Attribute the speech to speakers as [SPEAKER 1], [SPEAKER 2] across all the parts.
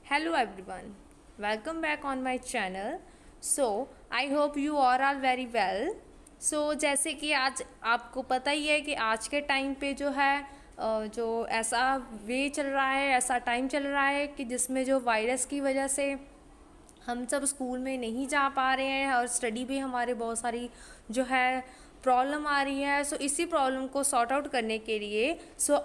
[SPEAKER 1] Hello everyone, welcome back on my channel. So I hope you all are very well. So जैसे कि आज आपको पता ही है कि आज के टाइम पे जो है जो ऐसा वे चल रहा है, ऐसा टाइम चल रहा है कि जिसमें जो वायरस की वजह से हम सब स्कूल में नहीं जा पा रहे हैं और स्टडी भी हमारे बहुत सारी जो है प्रॉब्लम आ रही है। सो इसी प्रॉब्लम को सॉर्ट आउट करने के लिए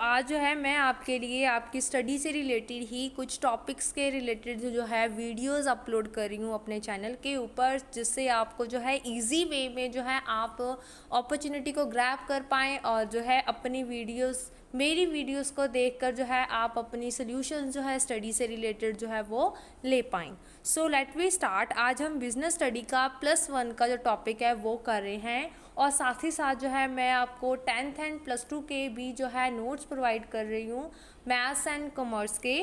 [SPEAKER 1] आज जो है मैं आपके लिए आपकी स्टडी से रिलेटेड ही कुछ टॉपिक्स के रिलेटेड जो है वीडियोस अपलोड कर रही हूँ अपने चैनल के ऊपर, जिससे आपको जो है इजी वे में जो है आप अपॉर्चुनिटी को ग्रैब कर पाएँ और जो है अपनी मेरी वीडियोस को देखकर जो है आप अपनी सोल्यूशन जो है स्टडी से रिलेटेड जो है वो ले पाएँ। So let we start. आज हम बिजनेस स्टडी का +1 का जो टॉपिक है वो कर रहे हैं और साथ ही साथ जो है मैं आपको 10th एंड +2 के भी जो है नोट्स प्रोवाइड कर रही हूँ मैथ्स एंड कॉमर्स के।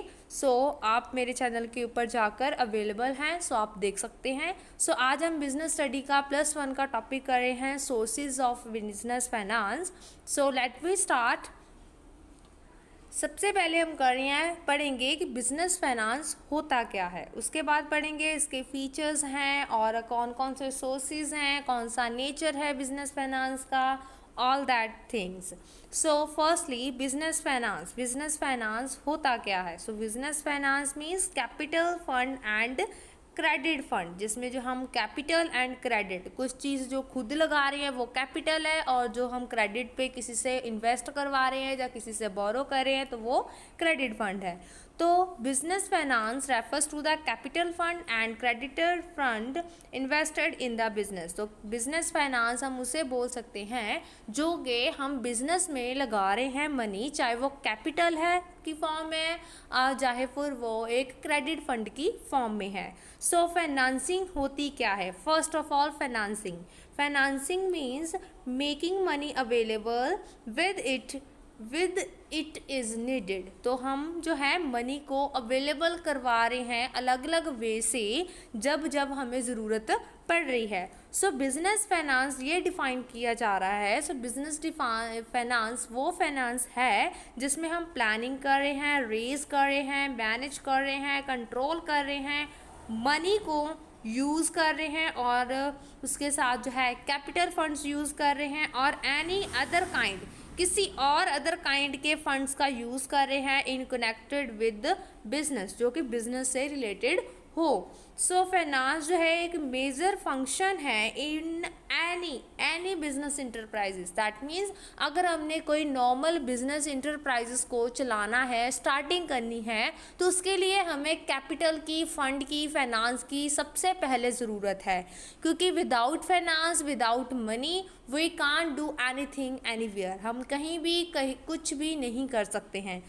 [SPEAKER 1] आप मेरे चैनल के ऊपर जाकर अवेलेबल हैं, आप देख सकते हैं। आज हम बिजनेस स्टडी का +1 का टॉपिक कर रहे हैं sources of business finance. Let we start. सबसे पहले हम पढ़ेंगे कि बिजनेस फाइनेंस होता क्या है, उसके बाद पढ़ेंगे इसके फीचर्स हैं और कौन कौन से सोर्सेज हैं, कौन सा नेचर है बिजनेस फाइनेंस का, all that things. Firstly business finance होता क्या है। Business finance means capital fund and credit fund, जिसमें जो हम कैपिटल एंड क्रेडिट कुछ चीज़ जो खुद लगा रहे हैं वो कैपिटल है और जो हम क्रेडिट पे किसी से इन्वेस्ट करवा रहे हैं या किसी से बोरो कर रहे हैं तो वो क्रेडिट फंड है। तो business finance refers to the capital fund and creditor fund invested in the business. तो बिजनेस फाइनेंस हम उसे बोल सकते हैं जो कि हम बिजनेस में लगा रहे हैं मनी, चाहे वो कैपिटल है की फॉर्म में चाहे फिर वो एक क्रेडिट फंड की फॉर्म में है। फाइनेंसिंग होती क्या है। First of all financing means making money available with it is needed. तो हम जो है मनी को अवेलेबल करवा रहे हैं अलग अलग वे से जब जब हमें ज़रूरत पड़ रही है। बिजनेस फाइनेंस ये डिफाइन किया जा रहा है। बिजनेस फाइनेंस वो फाइनेंस है जिसमें हम प्लानिंग कर रहे हैं, रेज कर रहे हैं, मैनेज कर रहे हैं, कंट्रोल कर रहे हैं, मनी को यूज़ कर रहे हैं और उसके साथ जो है कैपिटल फंड्स यूज़ कर रहे हैं और एनी अदर काइंड किसी और अदर काइंड के फंड्स का यूज़ कर रहे हैं इन कनेक्टेड विद बिजनेस, जो कि बिजनेस से रिलेटेड हो। फाइनेंस जो है एक मेजर फंक्शन है in any business enterprises. That means अगर हमने कोई नॉर्मल बिजनेस इंटरप्राइजेस को चलाना है, स्टार्टिंग करनी है, तो उसके लिए हमें कैपिटल की, फंड की, फाइनेंस की सबसे पहले ज़रूरत है, क्योंकि without finance, without money we can't do anything anywhere. हम कहीं भी कुछ भी नहीं कर सकते हैं।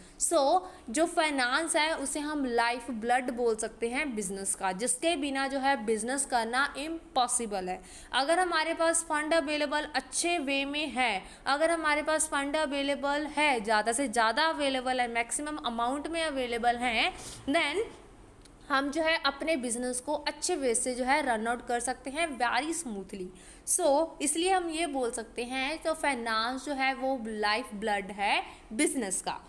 [SPEAKER 1] जो फाइनेंस है उसे हम लाइफ ब्लड बोल सकते हैं बिजनेस का, जिसके बिना जो है बिजनेस करना इम्पॉसिबल है। अगर हमारे पास फंड अवेलेबल अच्छे वे में है, अगर हमारे पास फंड अवेलेबल है, ज़्यादा से ज़्यादा अवेलेबल है, मैक्सिमम अमाउंट में अवेलेबल हैं, देन हम जो है अपने बिजनेस को अच्छे वे से जो है रन आउट कर सकते हैं वेरी स्मूथली। इसलिए हम ये बोल सकते हैं तो फाइनेंस जो है वो लाइफ ब्लड है बिजनेस का।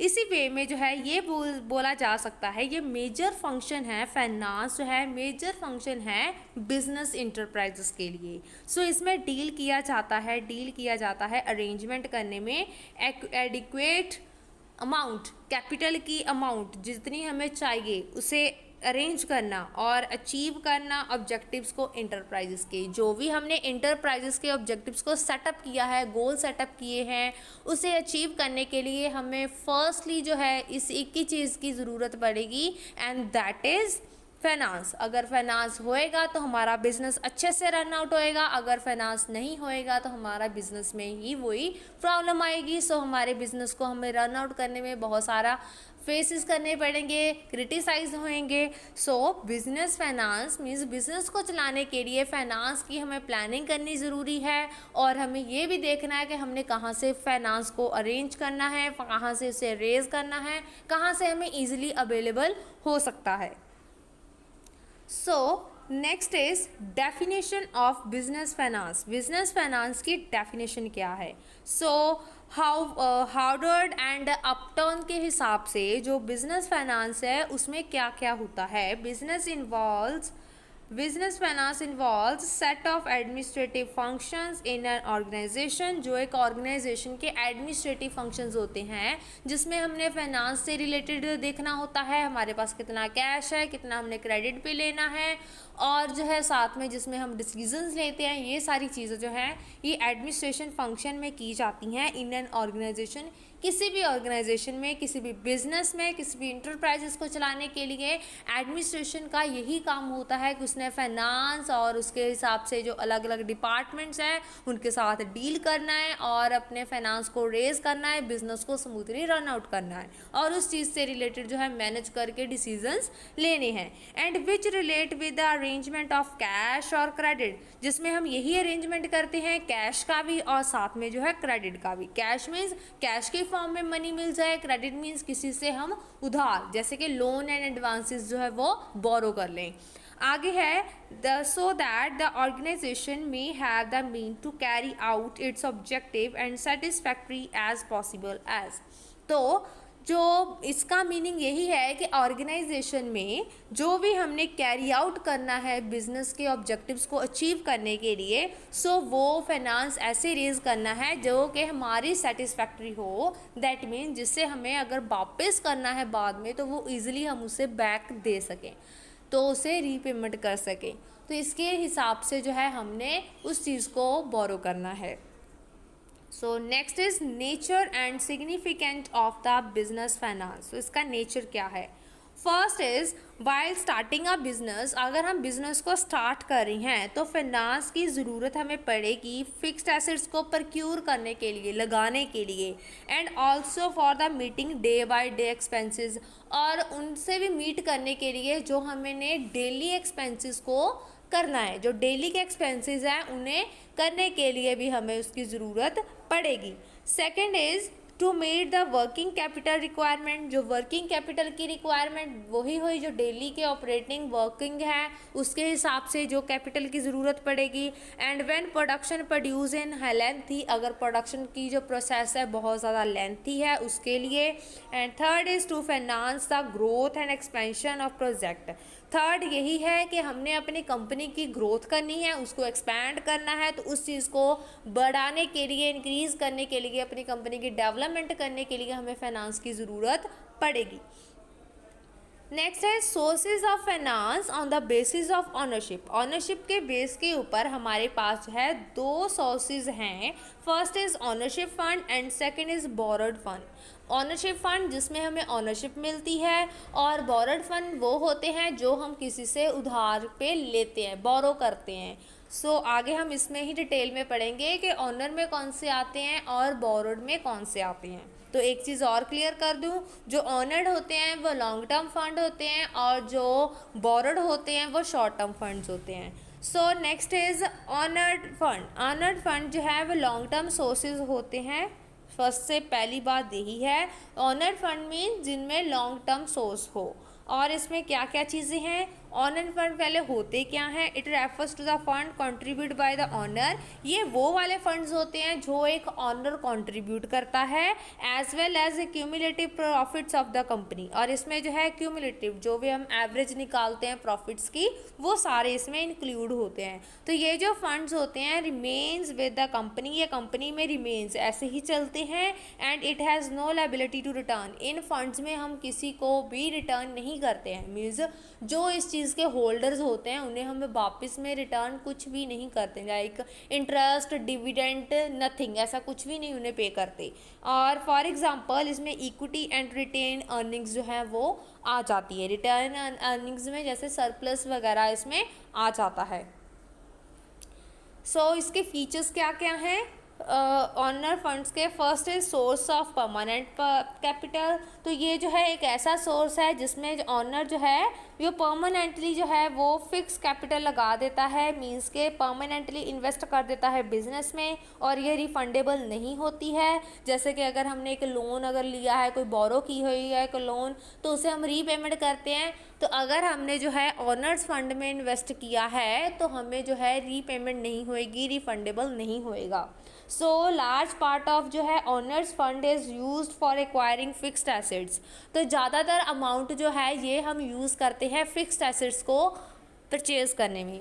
[SPEAKER 1] इसी वे में जो है ये बोला जा सकता है, ये मेजर फंक्शन है, फाइनेंस जो है मेजर फंक्शन है बिजनेस इंटरप्राइजेस के लिए। इसमें डील किया जाता है अरेंजमेंट करने में एडिक्वेट अमाउंट, कैपिटल की अमाउंट जितनी हमें चाहिए उसे अरेंज करना और अचीव करना ऑब्जेक्टिव्स को इंटरप्राइजेस के। जो भी हमने इंटरप्राइजेस के ऑब्जेक्टिव्स को सेटअप किया है, गोल सेटअप किए हैं, उसे अचीव करने के लिए हमें फर्स्टली जो है इस एक ही चीज़ की ज़रूरत पड़ेगी एंड दैट इज़ फाइनेंस। अगर फाइनेंस होएगा तो हमारा बिजनेस अच्छे से रन आउट होएगा, अगर फाइनेंस नहीं होएगा तो हमारा बिजनेस में ही वही प्रॉब्लम आएगी। हमारे बिजनेस को हमें रन आउट करने में बहुत सारा फेसेस करने पड़ेंगे, क्रिटिसाइज होंगे। बिजनेस फाइनेंस मीन्स बिजनेस को चलाने के लिए फाइनेंस की हमें प्लानिंग करनी ज़रूरी है और हमें ये भी देखना है कि हमने कहाँ से फाइनेंस को अरेंज करना है, कहाँ से उसे रेज करना है, कहाँ से हमें ईजिली अवेलेबल हो सकता है। Next is definition of business finance. Business finance की डेफिनेशन क्या है? सो हार्वर्ड एंड अपटर्न के हिसाब से जो बिजनेस फाइनेंस है उसमें क्या क्या होता है? Business finance involves set of administrative functions in an organisation. जो एक ऑर्गेनाइजेशन के एडमिनिस्ट्रेटिव फंक्शंस होते हैं जिसमें हमने फाइनेंस से रिलेटेड देखना होता है, हमारे पास कितना कैश है, कितना हमने क्रेडिट पे लेना है, और जो है साथ में जिसमें हम डिसीजंस लेते हैं, ये सारी चीज़ें जो हैं ये एडमिनिस्ट्रेशन फंक्शन में की जाती हैं इन एन ऑर्गेनाइजेशन। किसी भी ऑर्गेनाइजेशन में, किसी भी बिजनेस में, किसी भी इंटरप्राइजेस को चलाने के लिए एडमिनिस्ट्रेशन का यही काम होता है कि उसने फाइनेंस और उसके हिसाब से जो अलग अलग डिपार्टमेंट्स हैं उनके साथ डील करना है और अपने फाइनेंस को रेज करना है, बिजनेस को स्मूथली रन आउट करना है और उस चीज़ से रिलेटेड जो है मैनेज करके डिसीजंस लेने हैं। And which relate with the arrangement of cash और क्रेडिट, जिसमें हम यही अरेंजमेंट करते हैं कैश का भी और साथ में जो है क्रेडिट का भी। कैश मीन्स कैश के फॉर्म में मनी मिल जाए, क्रेडिट मीन्स किसी से हम उधार जैसे कि लोन एंड एडवांसेस जो है वो बोरो कर लें। आगे है सो दैट द ऑर्गेनाइजेशन में have the mean to carry out its objective and satisfactory as possible as. तो जो इसका मीनिंग यही है कि ऑर्गेनाइजेशन में जो भी हमने कैरी आउट करना है बिजनेस के ऑब्जेक्टिव्स को अचीव करने के लिए, सो वो फाइनेंस ऐसे रेज करना है जो कि हमारी सेटिस्फैक्ट्री हो। दैट मीन जिससे हमें अगर वापस करना है बाद में तो वो ईजिली हम उसे बैक दे सकें, तो उसे रीपेमेंट कर सकें। तो इसके हिसाब से जो है हमने उस चीज़ को बोरो करना है। सो next is nature and significant of the business finance. तो इसका नेचर क्या है? First is while starting a business, अगर हम बिजनेस को स्टार्ट कर रही हैं तो फाइनेंस की ज़रूरत हमें पड़ेगी फिक्स्ड एसेट्स को परक्यूर करने के लिए, लगाने के लिए, and also for the meeting day by day expenses, और उनसे भी मीट करने के लिए जो हमने डेली एक्सपेंसेस को करना है, जो डेली के एक्सपेंसेस हैं उन्हें करने के लिए भी हमें उसकी ज़रूरत पड़ेगी। Second is to meet the working capital requirement, जो वर्किंग कैपिटल की रिक्वायरमेंट वही हुई जो डेली के ऑपरेटिंग वर्किंग है उसके हिसाब से जो कैपिटल की ज़रूरत पड़ेगी। And when production produce in lengthy, अगर प्रोडक्शन की जो प्रोसेस है बहुत ज़्यादा लेंथी है उसके लिए। And third is to finance the growth and expansion of project. Third यही है कि हमने अपनी कंपनी की ग्रोथ करनी है, उसको एक्सपैंड करना है, तो उस चीज़ को बढ़ाने के लिए, इंक्रीज़ करने के लिए, अपनी कंपनी की डेवलपमेंट करने के लिए हमें फाइनेंस की ज़रूरत पड़ेगी। नेक्स्ट है sources of finance on the basis of ownership. Ownership के बेस के ऊपर हमारे पास है दो सोर्सेज हैं। First is ownership fund and second is borrowed fund. Ownership fund जिसमें हमें ऑनरशिप मिलती है, और बोरोड फंड वो होते हैं जो हम किसी से उधार पे लेते हैं, बोरो करते हैं। सो आगे हम इसमें ही डिटेल में पढ़ेंगे कि ऑनर में कौन से आते हैं और बोरोड में कौन से आते हैं। तो एक चीज़ और क्लियर कर दूं, जो ऑनर्ड होते हैं वो लॉन्ग टर्म फंड होते हैं और जो बोरोड होते हैं वो शॉर्ट टर्म फंड्स होते हैं। So next is honoured fund. Honoured fund जो है वो लॉन्ग टर्म सोर्सेज होते हैं। फर्स्ट से पहली बात यही है, ऑनर्ड फंड मीन जिनमें लॉन्ग टर्म सोर्स हो। और इसमें क्या क्या चीज़ें हैं? ऑनर फंड पहले होते क्या हैं? It refers to the fund contribute by the owner. ये वो वाले फंड्स होते हैं जो एक ऑनर कंट्रीब्यूट करता है, as well as cumulative profits of the company. और इसमें जो है क्यूमुलेटिव जो भी हम एवरेज निकालते हैं प्रॉफिट्स की, वो सारे इसमें इंक्लूड होते हैं। तो ये जो फंड्स होते हैं रिमेन्स विद द कंपनी, ये कंपनी में रिमेन्स ऐसे ही चलते हैं। And it has no liability to return. इन फंड्स में हम किसी को भी रिटर्न नहीं करते हैं। मीन्स जो इस चीज़ के होल्डर्स होते हैं उन्हें हमें वापस में रिटर्न कुछ भी नहीं करते, लाइक इंटरेस्ट, डिविडेंड, नथिंग, ऐसा कुछ भी नहीं उन्हें पे करते। और फॉर एग्जांपल इसमें इक्विटी एंड रिटेन अर्निंग्स जो है वो आ जाती है। रिटर्न अर्निंग्स में जैसे सरप्लस वगैरह इसमें आ जाता है। सो इसके फीचर्स क्या क्या हैं? ऑनर फंड्स के first is source of permanent capital. तो ये जो है एक ऐसा सोर्स है जिसमें ऑनर जो है वो परमानेंटली जो है वो फिक्स कैपिटल लगा देता है, मींस के परमानेंटली इन्वेस्ट कर देता है बिजनेस में, और ये रिफंडेबल नहीं होती है। जैसे कि अगर हमने एक लोन अगर लिया है, कोई बोरो की हुई है कोई लोन, तो उसे हम रीपेमेंट करते हैं। तो अगर हमने जो है ऑनर्स फंड में इन्वेस्ट किया है तो हमें जो है रीपेमेंट नहीं होएगी, रिफंडेबल नहीं होएगा। सो लार्ज पार्ट ऑफ जो है honours fund is used for acquiring fixed assets. तो ज़्यादातर अमाउंट जो है ये हम यूज़ करते हैं फिक्स्ड एसेट्स को परचेज करने में।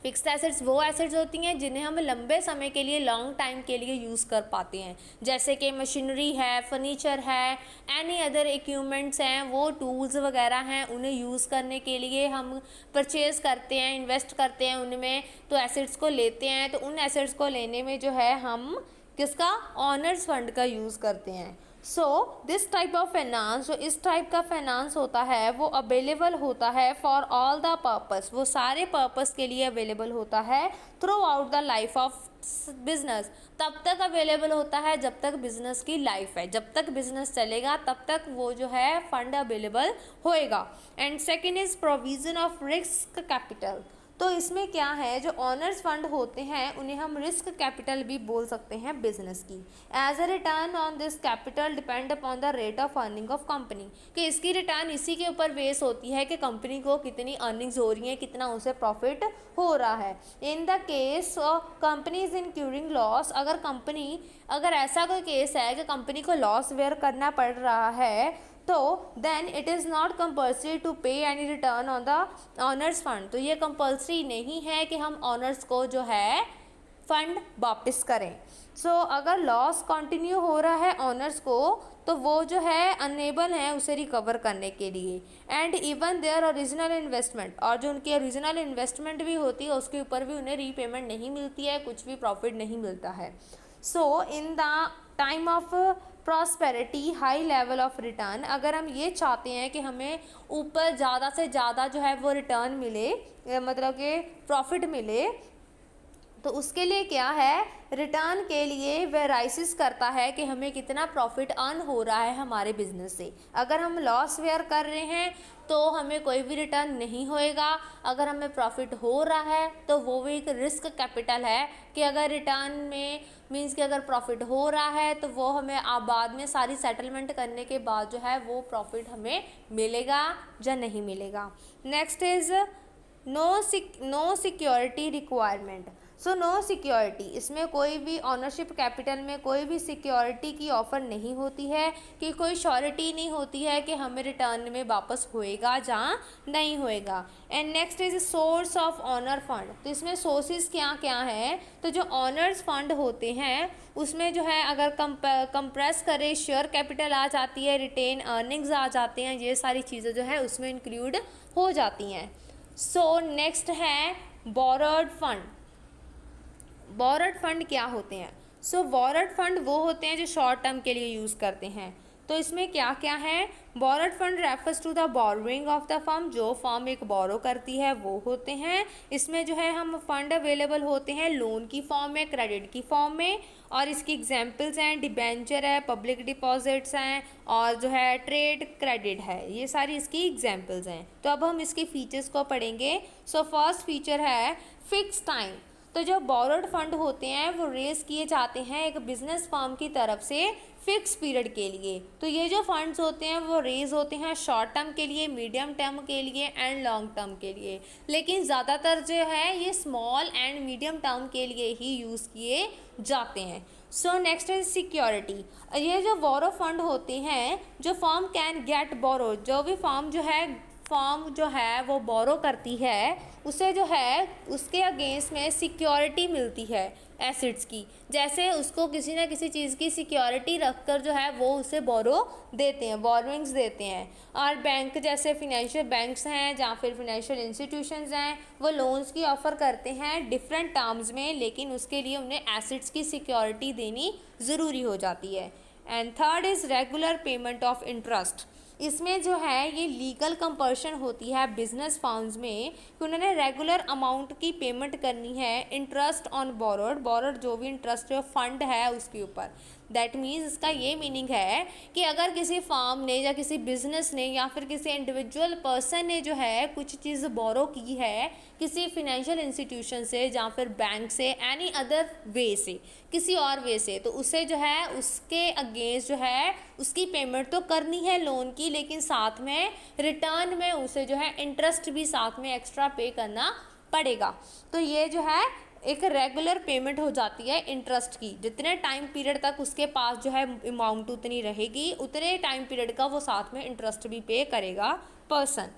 [SPEAKER 1] फिक्स्ड एसेट्स वो एसेट्स होती हैं जिन्हें हम लंबे समय के लिए, लॉन्ग टाइम के लिए यूज़ कर पाते हैं, जैसे कि मशीनरी है, फर्नीचर है, एनी अदर इक्विपमेंट्स हैं, वो टूल्स वगैरह हैं, उन्हें यूज़ करने के लिए हम परचेज़ करते हैं, इन्वेस्ट करते हैं उनमें, तो एसेट्स को लेते हैं। तो उन एसेट्स को लेने में जो है हम किसका, ऑनर्स फंड का यूज़ करते हैं। So this type of finance, जो इस टाइप का फाइनेंस होता है वो अवेलेबल होता है फॉर ऑल द पर्पस, वो सारे पर्पस के लिए अवेलेबल होता है through out the life of business. तब तक अवेलेबल होता है जब तक बिजनेस की लाइफ है, जब तक बिजनेस चलेगा तब तक वो जो है फंड अवेलेबल होएगा। And second is provision of risk capital. तो इसमें क्या है, जो ऑनर्स फंड होते हैं उन्हें हम रिस्क कैपिटल भी बोल सकते हैं बिजनेस की। As a return on this capital depend upon the rate of earning of company, कि इसकी रिटर्न इसी के ऊपर बेस होती है कि कंपनी को कितनी अर्निंग्स हो रही हैं, कितना उसे प्रॉफिट हो रहा है। In the case company is incurring loss, अगर ऐसा कोई केस है कि कंपनी को लॉस वेयर करना पड़ रहा है, तो then it is not compulsory to pay any return on the owners fund. तो ये कंपल्सरी नहीं है कि हम ऑनर्स को जो है फंड वापस करें। अगर लॉस कंटिन्यू हो रहा है ऑनर्स को, तो वो जो है अनेबल हैं उसे रिकवर करने के लिए। And even their original investment, और जो उनकी ओरिजिनल इन्वेस्टमेंट भी होती है उसके ऊपर भी उन्हें रीपेमेंट नहीं मिलती है, कुछ भी प्रॉफिट नहीं मिलता है। In the time of prosperity, high level of return, अगर हम ये चाहते हैं कि हमें ऊपर ज़्यादा से ज़्यादा जो है वो रिटर्न मिले, मतलब कि प्रॉफिट मिले, तो उसके लिए क्या है, रिटर्न के लिए वेराइसिस करता है कि हमें कितना प्रॉफिट अर्न हो रहा है हमारे बिजनेस से। अगर हम लॉस वेयर कर रहे हैं तो हमें कोई भी रिटर्न नहीं होएगा, अगर हमें प्रॉफिट हो रहा है तो वो भी एक रिस्क कैपिटल है कि अगर रिटर्न में मींस कि अगर प्रॉफिट हो रहा है तो वो हमें बाद में सारी सेटलमेंट करने के बाद जो है वो प्रॉफिट हमें मिलेगा या नहीं मिलेगा। Next is no security requirement. No security, इसमें कोई भी ऑनरशिप कैपिटल में कोई भी सिक्योरिटी की ऑफ़र नहीं होती है, कि कोई श्योरिटी नहीं होती है कि हमें रिटर्न में वापस होएगा या नहीं होएगा। And next is source of owner fund. तो इसमें सोर्सेज क्या क्या हैं, तो जो ऑनर्स फंड होते हैं उसमें जो है अगर कंप्रेस करें, शेयर कैपिटल आ जाती है, रिटेन अर्निंग्स आ जाते हैं, ये सारी चीज़ें जो है उसमें इंक्लूड हो जाती हैं। नेक्स्ट है बोरोड फंड। बोरोड फंड क्या होते हैं, बोरोड फंड वो होते हैं जो शॉर्ट टर्म के लिए यूज़ करते हैं। तो इसमें क्या क्या है, borrowed fund refers to the borrowing of the firm, जो फर्म एक बोरो करती है वो होते हैं। इसमें जो है हम फंड अवेलेबल होते हैं लोन की फॉर्म में, क्रेडिट की फॉर्म में, और इसकी एग्जांपल्स हैं डिबेंचर है, पब्लिक डिपॉजिट्स हैं, और जो है ट्रेड क्रेडिट है, ये सारी इसकी एग्जांपल्स हैं। तो अब हम इसके फीचर्स को पढ़ेंगे। फर्स्ट फीचर है फिक्स टाइम। तो जो बोरोड फंड होते हैं वो रेज किए जाते हैं एक बिजनेस फर्म की तरफ से फिक्स पीरियड के लिए। तो ये जो फंड्स होते हैं वो रेज होते हैं शॉर्ट टर्म के लिए, मीडियम टर्म के लिए एंड लॉन्ग टर्म के लिए, लेकिन ज़्यादातर जो है ये स्मॉल एंड मीडियम टर्म के लिए ही यूज़ किए जाते हैं। नेक्स्ट है सिक्योरिटी। ये जो बोरो फंड होते हैं, जो फर्म कैन गेट बोरो, जो भी फर्म जो है वो बोरो करती है, उसे जो है उसके अगेंस्ट में सिक्योरिटी मिलती है एसेट्स की, जैसे उसको किसी ना किसी चीज़ की सिक्योरिटी रखकर जो है वो उसे बोरो देते हैं, बोरोइंग्स देते हैं। और बैंक जैसे फिनेंशियल बैंक्स हैं या फिर फिनेंशियल इंस्टीट्यूशंस हैं, वो लोन्स की ऑफ़र करते हैं डिफरेंट टर्म्स में, लेकिन उसके लिए उन्हें एसेट्स की सिक्योरिटी देनी ज़रूरी हो जाती है। And third is regular payment of interest. इसमें जो है ये लीगल कंपल्शन होती है बिजनेस फर्म्स में कि उन्होंने रेगुलर अमाउंट की पेमेंट करनी है इंटरेस्ट ऑन बोरोड जो भी इंटरेस्ट फंड है उसके ऊपर। दैट मीन्स इसका ये मीनिंग है कि अगर किसी फार्म ने या किसी बिजनेस ने या फिर किसी इंडिविजुअल पर्सन ने जो है कुछ चीज़ बोरो की है किसी फिनेंशियल इंस्टीट्यूशन से या फिर बैंक से एनी अदर वे से किसी और वे से, तो उसे जो है उसके अगेंस्ट जो है उसकी पेमेंट तो करनी है लोन की, लेकिन साथ में रिटर्न में उसे जो है इंटरेस्ट भी साथ में एक्स्ट्रा पे करना पड़ेगा। तो ये जो है एक रेगुलर पेमेंट हो जाती है इंटरेस्ट की। जितने टाइम पीरियड तक उसके पास जो है अमाउंट उतनी रहेगी उतने टाइम पीरियड का वो साथ में इंटरेस्ट भी पे करेगा person.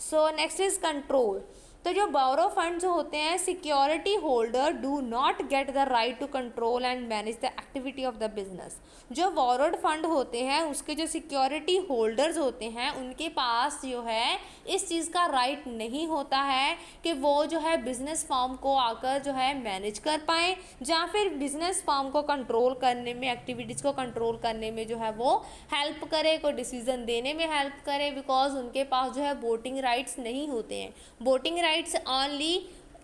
[SPEAKER 1] So next is control. तो जो बोरो फंड जो होते हैं security holder do not get the right to control and manage the activity of the business. जो बोरोड फंड होते हैं उसके जो सिक्योरिटी होल्डर्स होते हैं उनके पास जो है इस चीज़ का राइट नहीं होता है कि वो जो है बिजनेस फर्म को आकर जो है मैनेज कर पाएँ या फिर बिजनेस फर्म को कंट्रोल करने में एक्टिविटीज़ को कंट्रोल करने में जो है वो हेल्प करे, कोई डिसीजन देने में हेल्प करे, बिकॉज उनके पास जो है वोटिंग राइट्स नहीं होते हैं। Voting rights only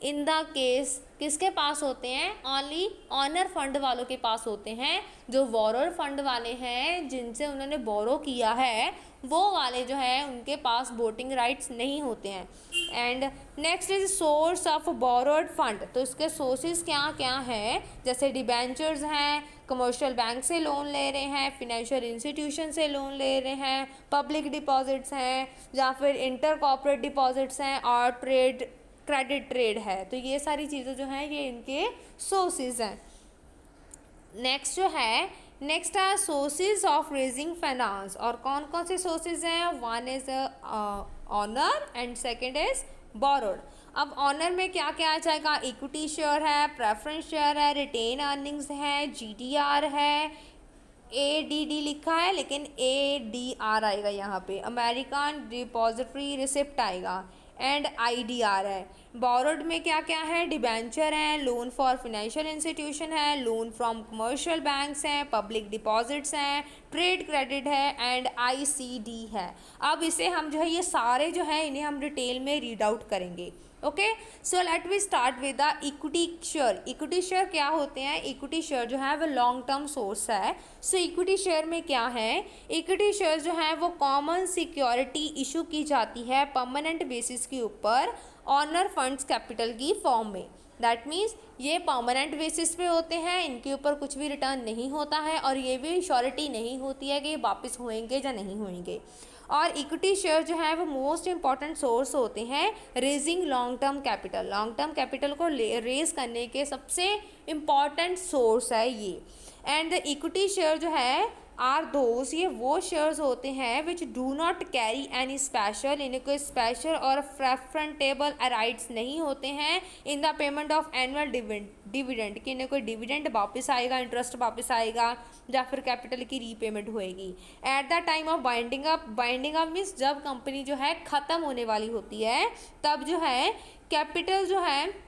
[SPEAKER 1] in the case किसके पास होते हैं, ओनली ऑनर फंड वालों के पास होते हैं। जो बोरोड फंड वाले हैं जिनसे उन्होंने बोरो किया है वो वाले जो है उनके पास वोटिंग राइट्स नहीं होते हैं। And next is source of borrowed fund. तो इसके सोर्सेज क्या क्या हैं, जैसे डिबेंचर्स हैं, कमर्शियल बैंक से लोन ले रहे हैं, फिनेंशियल इंस्टीट्यूशन से लोन ले रहे हैं, पब्लिक डिपॉजिट्स हैं या फिर इंटर कॉर्पोरेट डिपॉजिट्स हैं और क्रेडिट ट्रेड है। तो ये सारी चीज़ें जो हैं ये इनके सोर्सेज हैं। नेक्स्ट जो है next are sources of raising finance. और कौन कौन से सोर्सेज हैं, one is owner and second is borrowed. अब ऑनर में क्या क्या आ जाएगा, इक्विटी शेयर है, प्रेफरेंस शेयर है, रिटेन अर्निंग्स है, जीटीआर है, ADD लिखा है लेकिन ADR आएगा यहाँ पे, अमेरिकन डिपॉजिटरी रिसिप्ट आएगा, एंड IDR है। बोरोड में क्या क्या है, डिबेंचर है, लोन फॉर फिनेंशियल इंस्टीट्यूशन है, लोन फ्रॉम कमर्शियल बैंक्स हैं, पब्लिक डिपॉजिट्स हैं, ट्रेड क्रेडिट है एंड ICD है। अब इसे हम जो है ये सारे जो है इन्हें हम डिटेल में रीड आउट करेंगे। Okay, so let we start with the equity share. Equity share क्या होते हैं, इक्विटी शेयर जो है वो लॉन्ग टर्म सोर्स है। सो इक्विटी शेयर में क्या है, इक्विटी शेयर जो है वो कॉमन सिक्योरिटी इशू की जाती है परमानेंट बेसिस के ऊपर ऑनर फंड्स कैपिटल की फॉर्म में। दैट मीन्स ये परमानेंट बेसिस पे होते हैं, इनके ऊपर कुछ भी रिटर्न नहीं होता है और ये भी श्योरिटी नहीं होती है कि ये वापस होंगे या नहीं होंगे। और इक्विटी शेयर जो है वो मोस्ट इंपॉर्टेंट सोर्स होते हैं raising long term capital. Long term capital को रेज करने के सबसे इम्पॉर्टेंट सोर्स है ये। एंड द इक्विटी शेयर जो है आर दोज, ये वो शेयर्स होते हैं which do not carry any special, इन्हें कोई स्पेशल और प्रेफरेंटेबल राइट्स नहीं होते हैं in the payment of annual dividend, कि इन्हें कोई डिविडेंड वापस आएगा, इंटरेस्ट वापस आएगा या फिर कैपिटल की रीपेमेंट होएगी। At the time of binding up means जब कंपनी जो है ख़त्म होने वाली होती है तब जो है कैपिटल जो है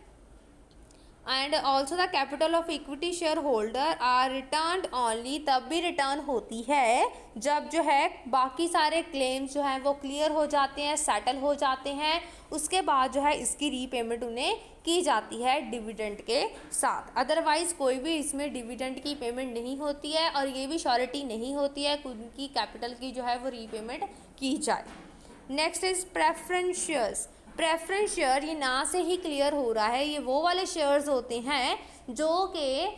[SPEAKER 1] and also the capital of equity share holder are return only, तब भी रिटर्न होती है जब जो है बाकी सारे क्लेम्स जो हैं वो क्लियर हो जाते हैं, सेटल हो जाते हैं, उसके बाद जो है इसकी रीपेमेंट उन्हें की जाती है डिविडेंड के साथ। अदरवाइज़ कोई भी इसमें डिविडेंड की पेमेंट नहीं होती है और ये भी श्योरिटी नहीं होती है कि उनकी कैपिटल की जो है वो रीपेमेंट की जाए। Next is preference shares. Preference share ये ना से ही क्लियर हो रहा है, ये वो वाले शेयर्स होते हैं जो कि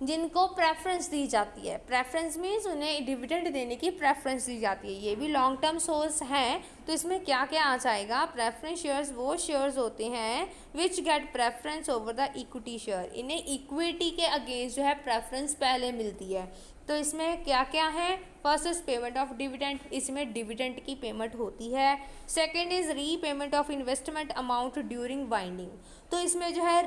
[SPEAKER 1] जिनको प्रेफरेंस दी जाती है। प्रेफरेंस मीन्स उन्हें डिविडेंड देने की प्रेफरेंस दी जाती है। ये भी लॉन्ग टर्म सोर्स हैं, तो इसमें क्या क्या आ जाएगा, प्रेफरेंस शेयर्स वो शेयर्स होते हैं which get preference over the equity share, इन्हें इक्विटी के अगेंस्ट जो है प्रेफरेंस पहले मिलती है। तो इसमें क्या क्या है, first is payment of dividend, इसमें डिविडेंड की पेमेंट होती है। Second is repayment of investment amount during binding, तो इसमें जो है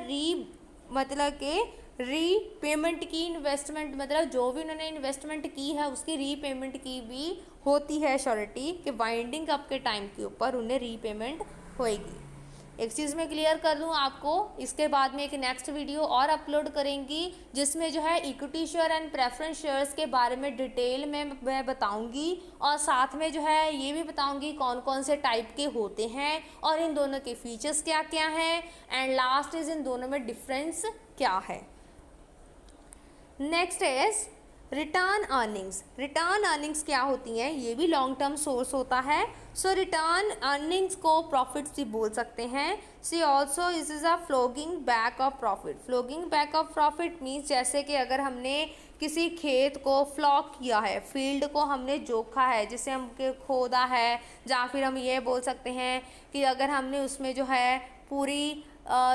[SPEAKER 1] मतलब कि रीपेमेंट की इन्वेस्टमेंट, मतलब जो भी उन्होंने इन्वेस्टमेंट की है उसकी रीपेमेंट की भी होती है श्योरिटी कि बाइंडिंग अप के टाइम के ऊपर उन्हें रीपेमेंट होएगी। एक चीज़ मैं क्लियर कर दूं आपको, इसके बाद में एक नेक्स्ट वीडियो और अपलोड करेंगी जिसमें जो है equity share and preference shares के बारे में डिटेल में मैं बताऊंगी, और साथ में जो है ये भी बताऊंगी कौन कौन से टाइप के होते हैं और इन दोनों के फीचर्स क्या क्या हैं, एंड लास्ट इज इन दोनों में डिफरेंस क्या है। Next is return earnings. Return earnings क्या होती हैं, ये भी लॉन्ग टर्म सोर्स होता है। सो रिटर्न अर्निंग्स को प्रॉफिट्स भी बोल सकते हैं। See also is a ploughing back of profit. Ploughing back of profit means जैसे कि अगर हमने किसी खेत को फ्लॉग किया है, फील्ड को हमने जोखा है, जिसे हम खोदा है, या फिर हम ये बोल सकते हैं कि अगर हमने उसमें जो है पूरी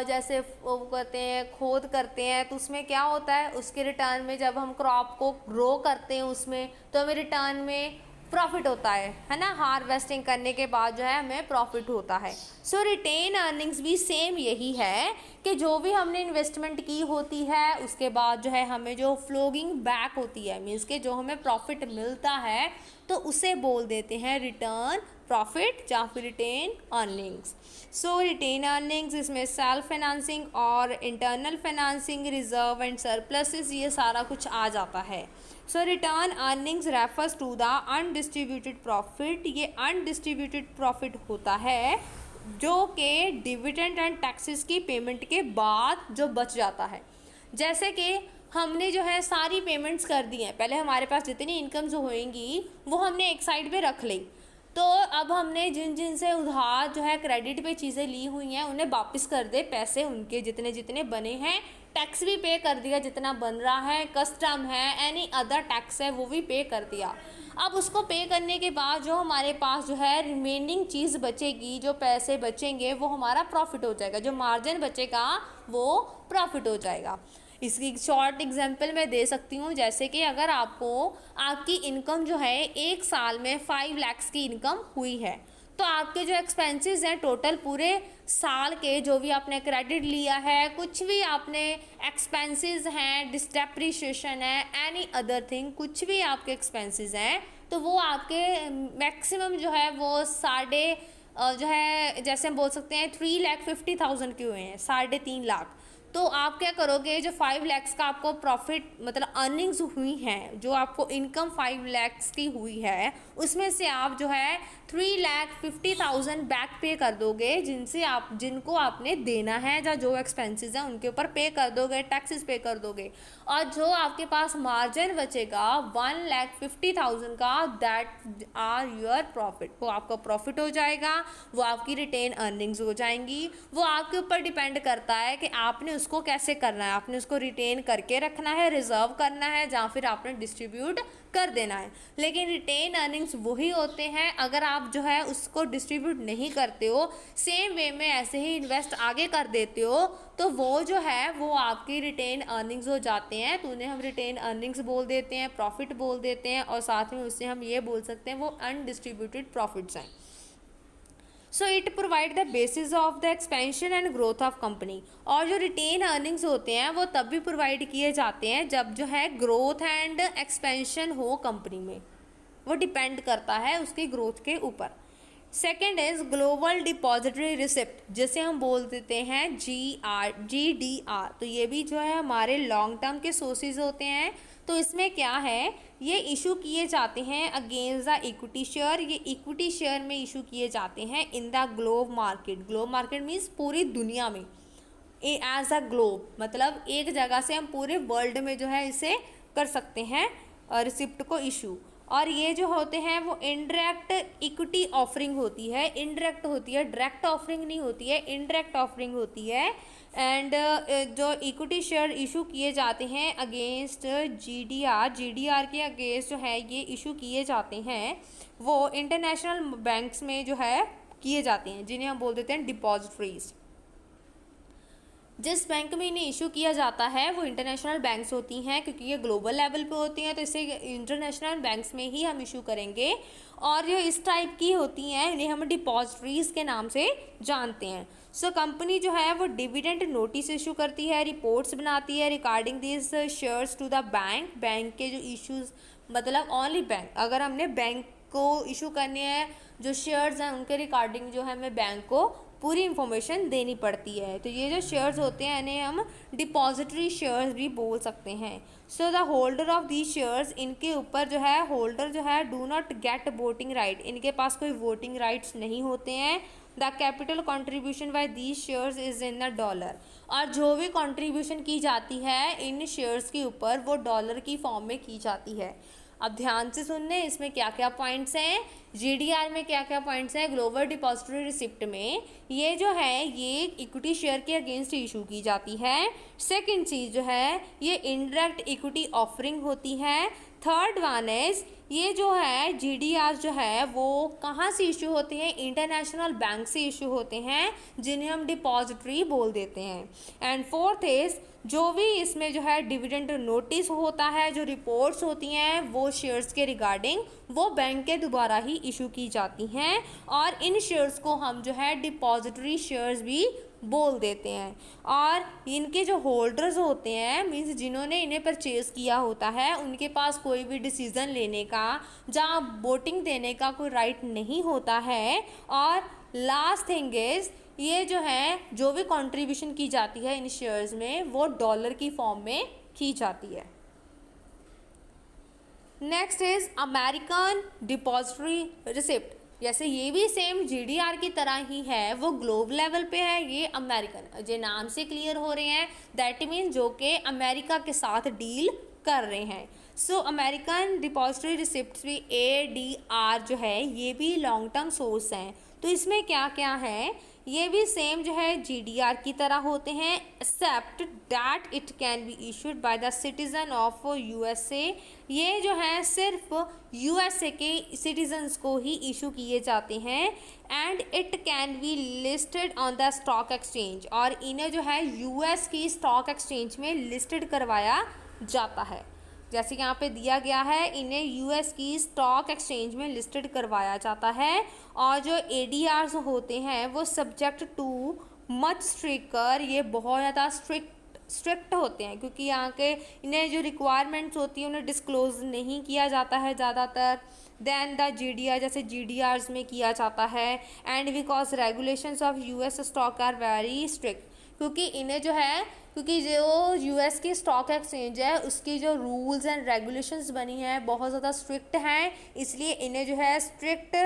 [SPEAKER 1] जैसे वो कहते हैं खोद करते हैं, तो उसमें क्या होता है, उसके रिटर्न में जब हम क्रॉप को ग्रो करते हैं उसमें, तो हमें रिटर्न में प्रॉफिट होता है ना। हार्वेस्टिंग करने के बाद जो है हमें प्रॉफिट होता है। सो रिटेन अर्निंग्स भी सेम यही है कि जो भी हमने इन्वेस्टमेंट की होती है उसके बाद जो है हमें जो फ्लोगिंग बैक होती है, मीन्स के जो हमें प्रॉफिट मिलता है, तो उसे बोल देते हैं रिटर्न प्रॉफिट या फिर retain earnings. So retain earnings इसमें सेल्फ फाइनेंसिंग और internal financing, reserve and surpluses, ये सारा कुछ आ जाता है। So return earnings refers to the undistributed profit. ये अनडिस्ट्रीब्यूटेड प्रॉफिट होता है जो कि डिविडेंड एंड टैक्सेस की पेमेंट के बाद जो बच जाता है। जैसे कि हमने जो है सारी पेमेंट्स कर दी हैं, पहले हमारे पास जितनी इनकम जो होएंगी वो हमने एक साइड पे रख ली, तो अब हमने जिन जिन से उधार जो है क्रेडिट पे चीज़ें ली हुई हैं उन्हें वापस कर दे पैसे, उनके जितने जितने बने हैं, टैक्स भी पे कर दिया जितना बन रहा है, कस्टम है, एनी अदर टैक्स है वो भी पे कर दिया। अब उसको पे करने के बाद जो हमारे पास जो है रिमेनिंग चीज़ बचेगी, जो पैसे बचेंगे वो हमारा प्रॉफिट हो जाएगा, जो मार्जिन बचेगा वो प्रॉफिट हो जाएगा। इसकी शॉर्ट एग्जांपल मैं दे सकती हूँ, जैसे कि अगर आपको आपकी इनकम जो है एक साल में 5 लाख की इनकम हुई है, तो आपके जो एक्सपेंसेस हैं टोटल पूरे साल के, जो भी आपने क्रेडिट लिया है, कुछ भी आपने एक्सपेंसेस हैं, डिप्रिसिएशन है, एनी अदर थिंग, कुछ भी आपके एक्सपेंसेस हैं, तो वो आपके मैक्सिमम जो है वो जो है जैसे हम बोल सकते हैं 3,50,000 के हुए हैं, 3.5 लाख। तो आप क्या करोगे, जो 5 लाख का आपको प्रॉफिट मतलब अर्निंग्स हुई हैं, जो आपको इनकम 5 लाख की हुई है, उसमें से आप जो है 3,50,000 बैक पे कर दोगे, जिनको आपने देना है, या जो एक्सपेंसेस हैं उनके ऊपर पे कर दोगे, टैक्सेस पे कर दोगे, और जो आपके पास मार्जिन बचेगा 1,50,000 का, दैट आर योर प्रॉफिट, वो आपका प्रॉफिट हो जाएगा, वो आपकी रिटेन अर्निंग्स हो जाएंगी। वो आपके ऊपर डिपेंड करता है कि आपने उसको कैसे करना है, आपने उसको रिटेन करके रखना है, रिजर्व करना है, या फिर आपने डिस्ट्रीब्यूट कर देना है। लेकिन रिटेन अर्निंग्स वही होते हैं अगर आप जो है उसको डिस्ट्रीब्यूट नहीं करते हो, सेम वे में ऐसे ही इन्वेस्ट आगे कर देते हो, तो वो जो है वो आपकी रिटेन अर्निंग्स हो जाते हैं। तो उन्हें हम रिटेन अर्निंग्स बोल देते हैं, प्रॉफिट बोल देते हैं, और साथ में उससे हम ये बोल सकते हैं वो अनडिस्ट्रीब्यूटेड प्रॉफिट्स हैं। So it provide the basis of the expansion and growth of company. और जो रिटेन अर्निंग्स होते हैं वो तब भी प्रोवाइड किए जाते हैं जब जो है ग्रोथ एंड एक्सपेंशन हो कंपनी में, वो डिपेंड करता है उसकी ग्रोथ के ऊपर। Second is global depository receipt, जिसे हम बोल देते हैं GDR। तो ये भी जो है हमारे लॉन्ग टर्म के सोर्सेज होते हैं। तो इसमें क्या है, ये इशू किए जाते हैं अगेंस्ट द इक्विटी शेयर। ये इक्विटी शेयर में इशू किए जाते हैं in the globe market. Globe market means पूरी दुनिया में, एज अ ग्लोब मतलब एक जगह से हम पूरे वर्ल्ड में जो है इसे कर सकते हैं रिसिप्ट को इशू। और ये जो होते हैं वो इनडायरेक्ट इक्विटी ऑफरिंग होती है, इनडायरेक्ट होती है, डायरेक्ट ऑफरिंग नहीं होती है, इनडायरेक्ट ऑफरिंग होती है। एंड जो इक्विटी शेयर इशू किए जाते हैं अगेंस्ट GDR के अगेंस्ट जो है ये इशू किए जाते हैं, वो इंटरनेशनल बैंक्स में जो है किए जाते हैं, जिन्हें हम बोल देते हैं डिपॉजिटरीज। जिस बैंक में इन्हें इशू किया जाता है वो इंटरनेशनल बैंक्स होती हैं, क्योंकि ये ग्लोबल लेवल पे होती हैं, तो इसे इंटरनेशनल बैंक्स में ही हम इशू करेंगे। और जो इस टाइप की होती हैं इन्हें हम डिपॉजिटरीज के नाम से जानते हैं। सो कंपनी जो है वो डिविडेंड नोटिस इशू करती है, रिपोर्ट्स बनाती है regarding this shares to the bank के जो इश्यूज, मतलब ओनली बैंक, अगर हमने बैंक को इशू करने हैं जो शेयर्स हैं उनके रिगार्डिंग जो है हमें बैंक को पूरी इंफॉर्मेशन देनी पड़ती है। तो ये जो शेयर्स होते हैं इन्हें हम डिपॉजिटरी शेयर्स भी बोल सकते हैं। So the holder of the shares, इनके ऊपर जो है होल्डर जो है do not get voting right, इनके पास कोई वोटिंग राइट्स नहीं होते हैं। The capital contribution by these shares is in the dollar, और जो भी कॉन्ट्रीब्यूशन की जाती है इन शेयर्स के ऊपर वो डॉलर की फॉर्म में की जाती है। अब ध्यान से सुनने, इसमें क्या क्या पॉइंट्स हैं, जीडीआर में क्या क्या पॉइंट्स हैं। ग्लोबल डिपॉजिटरी रिसिप्ट में ये जो है ये इक्विटी शेयर के अगेंस्ट इशू की जाती है। सेकंड चीज़ जो है ये इनडायरेक्ट इक्विटी ऑफरिंग होती है। थर्ड वन इज ये जो है जीडीआर जो है वो कहाँ से इशू होते हैं, इंटरनेशनल बैंक से इशू होते हैं जिन्हें हम डिपॉजिटरी बोल देते हैं। एंड फोर्थ इज जो भी इसमें जो है डिविडेंड नोटिस होता है, जो रिपोर्ट्स होती हैं वो शेयर्स के रिगार्डिंग वो बैंक के द्वारा ही इशू की जाती हैं, और इन शेयर्स को हम जो है डिपॉजिटरी शेयर्स भी बोल देते हैं। और इनके जो होल्डर्स होते हैं मीन्स जिन्होंने इन्हें परचेज़ किया होता है उनके पास कोई भी डिसीज़न लेने का जहाँ वोटिंग देने का कोई राइट नहीं होता है। और लास्ट थिंग इज़ ये जो है जो भी कंट्रीब्यूशन की जाती है इन शेयर्स में वो डॉलर की फॉर्म में की जाती है। Next is American depository receipt, जैसे ये भी सेम जीडीआर की तरह ही है, वो ग्लोबल लेवल पे है, ये अमेरिकन जो नाम से क्लियर हो रहे हैं दैट मीन जो कि अमेरिका के साथ डील कर रहे हैं। सो अमेरिकन डिपॉजिटरी रिसिप्ट भी ADR जो है ये भी लॉन्ग टर्म सोर्स हैं। तो इसमें क्या क्या है, ये भी सेम जो है जीडीआर की तरह होते हैं except that it can be issued by the citizen of USA। ये जो है सिर्फ USA के सिटीजन्स को ही इशू किए जाते हैं। And it can be listed on the stock exchange, और इन्हें जो है US की स्टॉक एक्सचेंज में लिस्टेड करवाया जाता है। जैसे यहाँ पे दिया गया है इन्हें US की स्टॉक एक्सचेंज में लिस्टेड करवाया जाता है। और जो ADRs होते हैं वो सब्जेक्ट टू मच स्ट्रिक्टर, ये बहुत ज़्यादा स्ट्रिक्ट होते हैं क्योंकि यहाँ के इन्हें जो रिक्वायरमेंट्स होती हैं उन्हें डिस्क्लोज नहीं किया जाता है ज़्यादातर देन द GDR, जैसे GDRs में किया जाता है। And because regulations of US stock are very strict, क्योंकि इन्हें जो है क्योंकि जो US की स्टॉक एक्सचेंज है उसकी जो रूल्स एंड रेगुलेशंस बनी हैं बहुत ज़्यादा स्ट्रिक्ट हैं, इसलिए इन्हें जो है स्ट्रिक्ट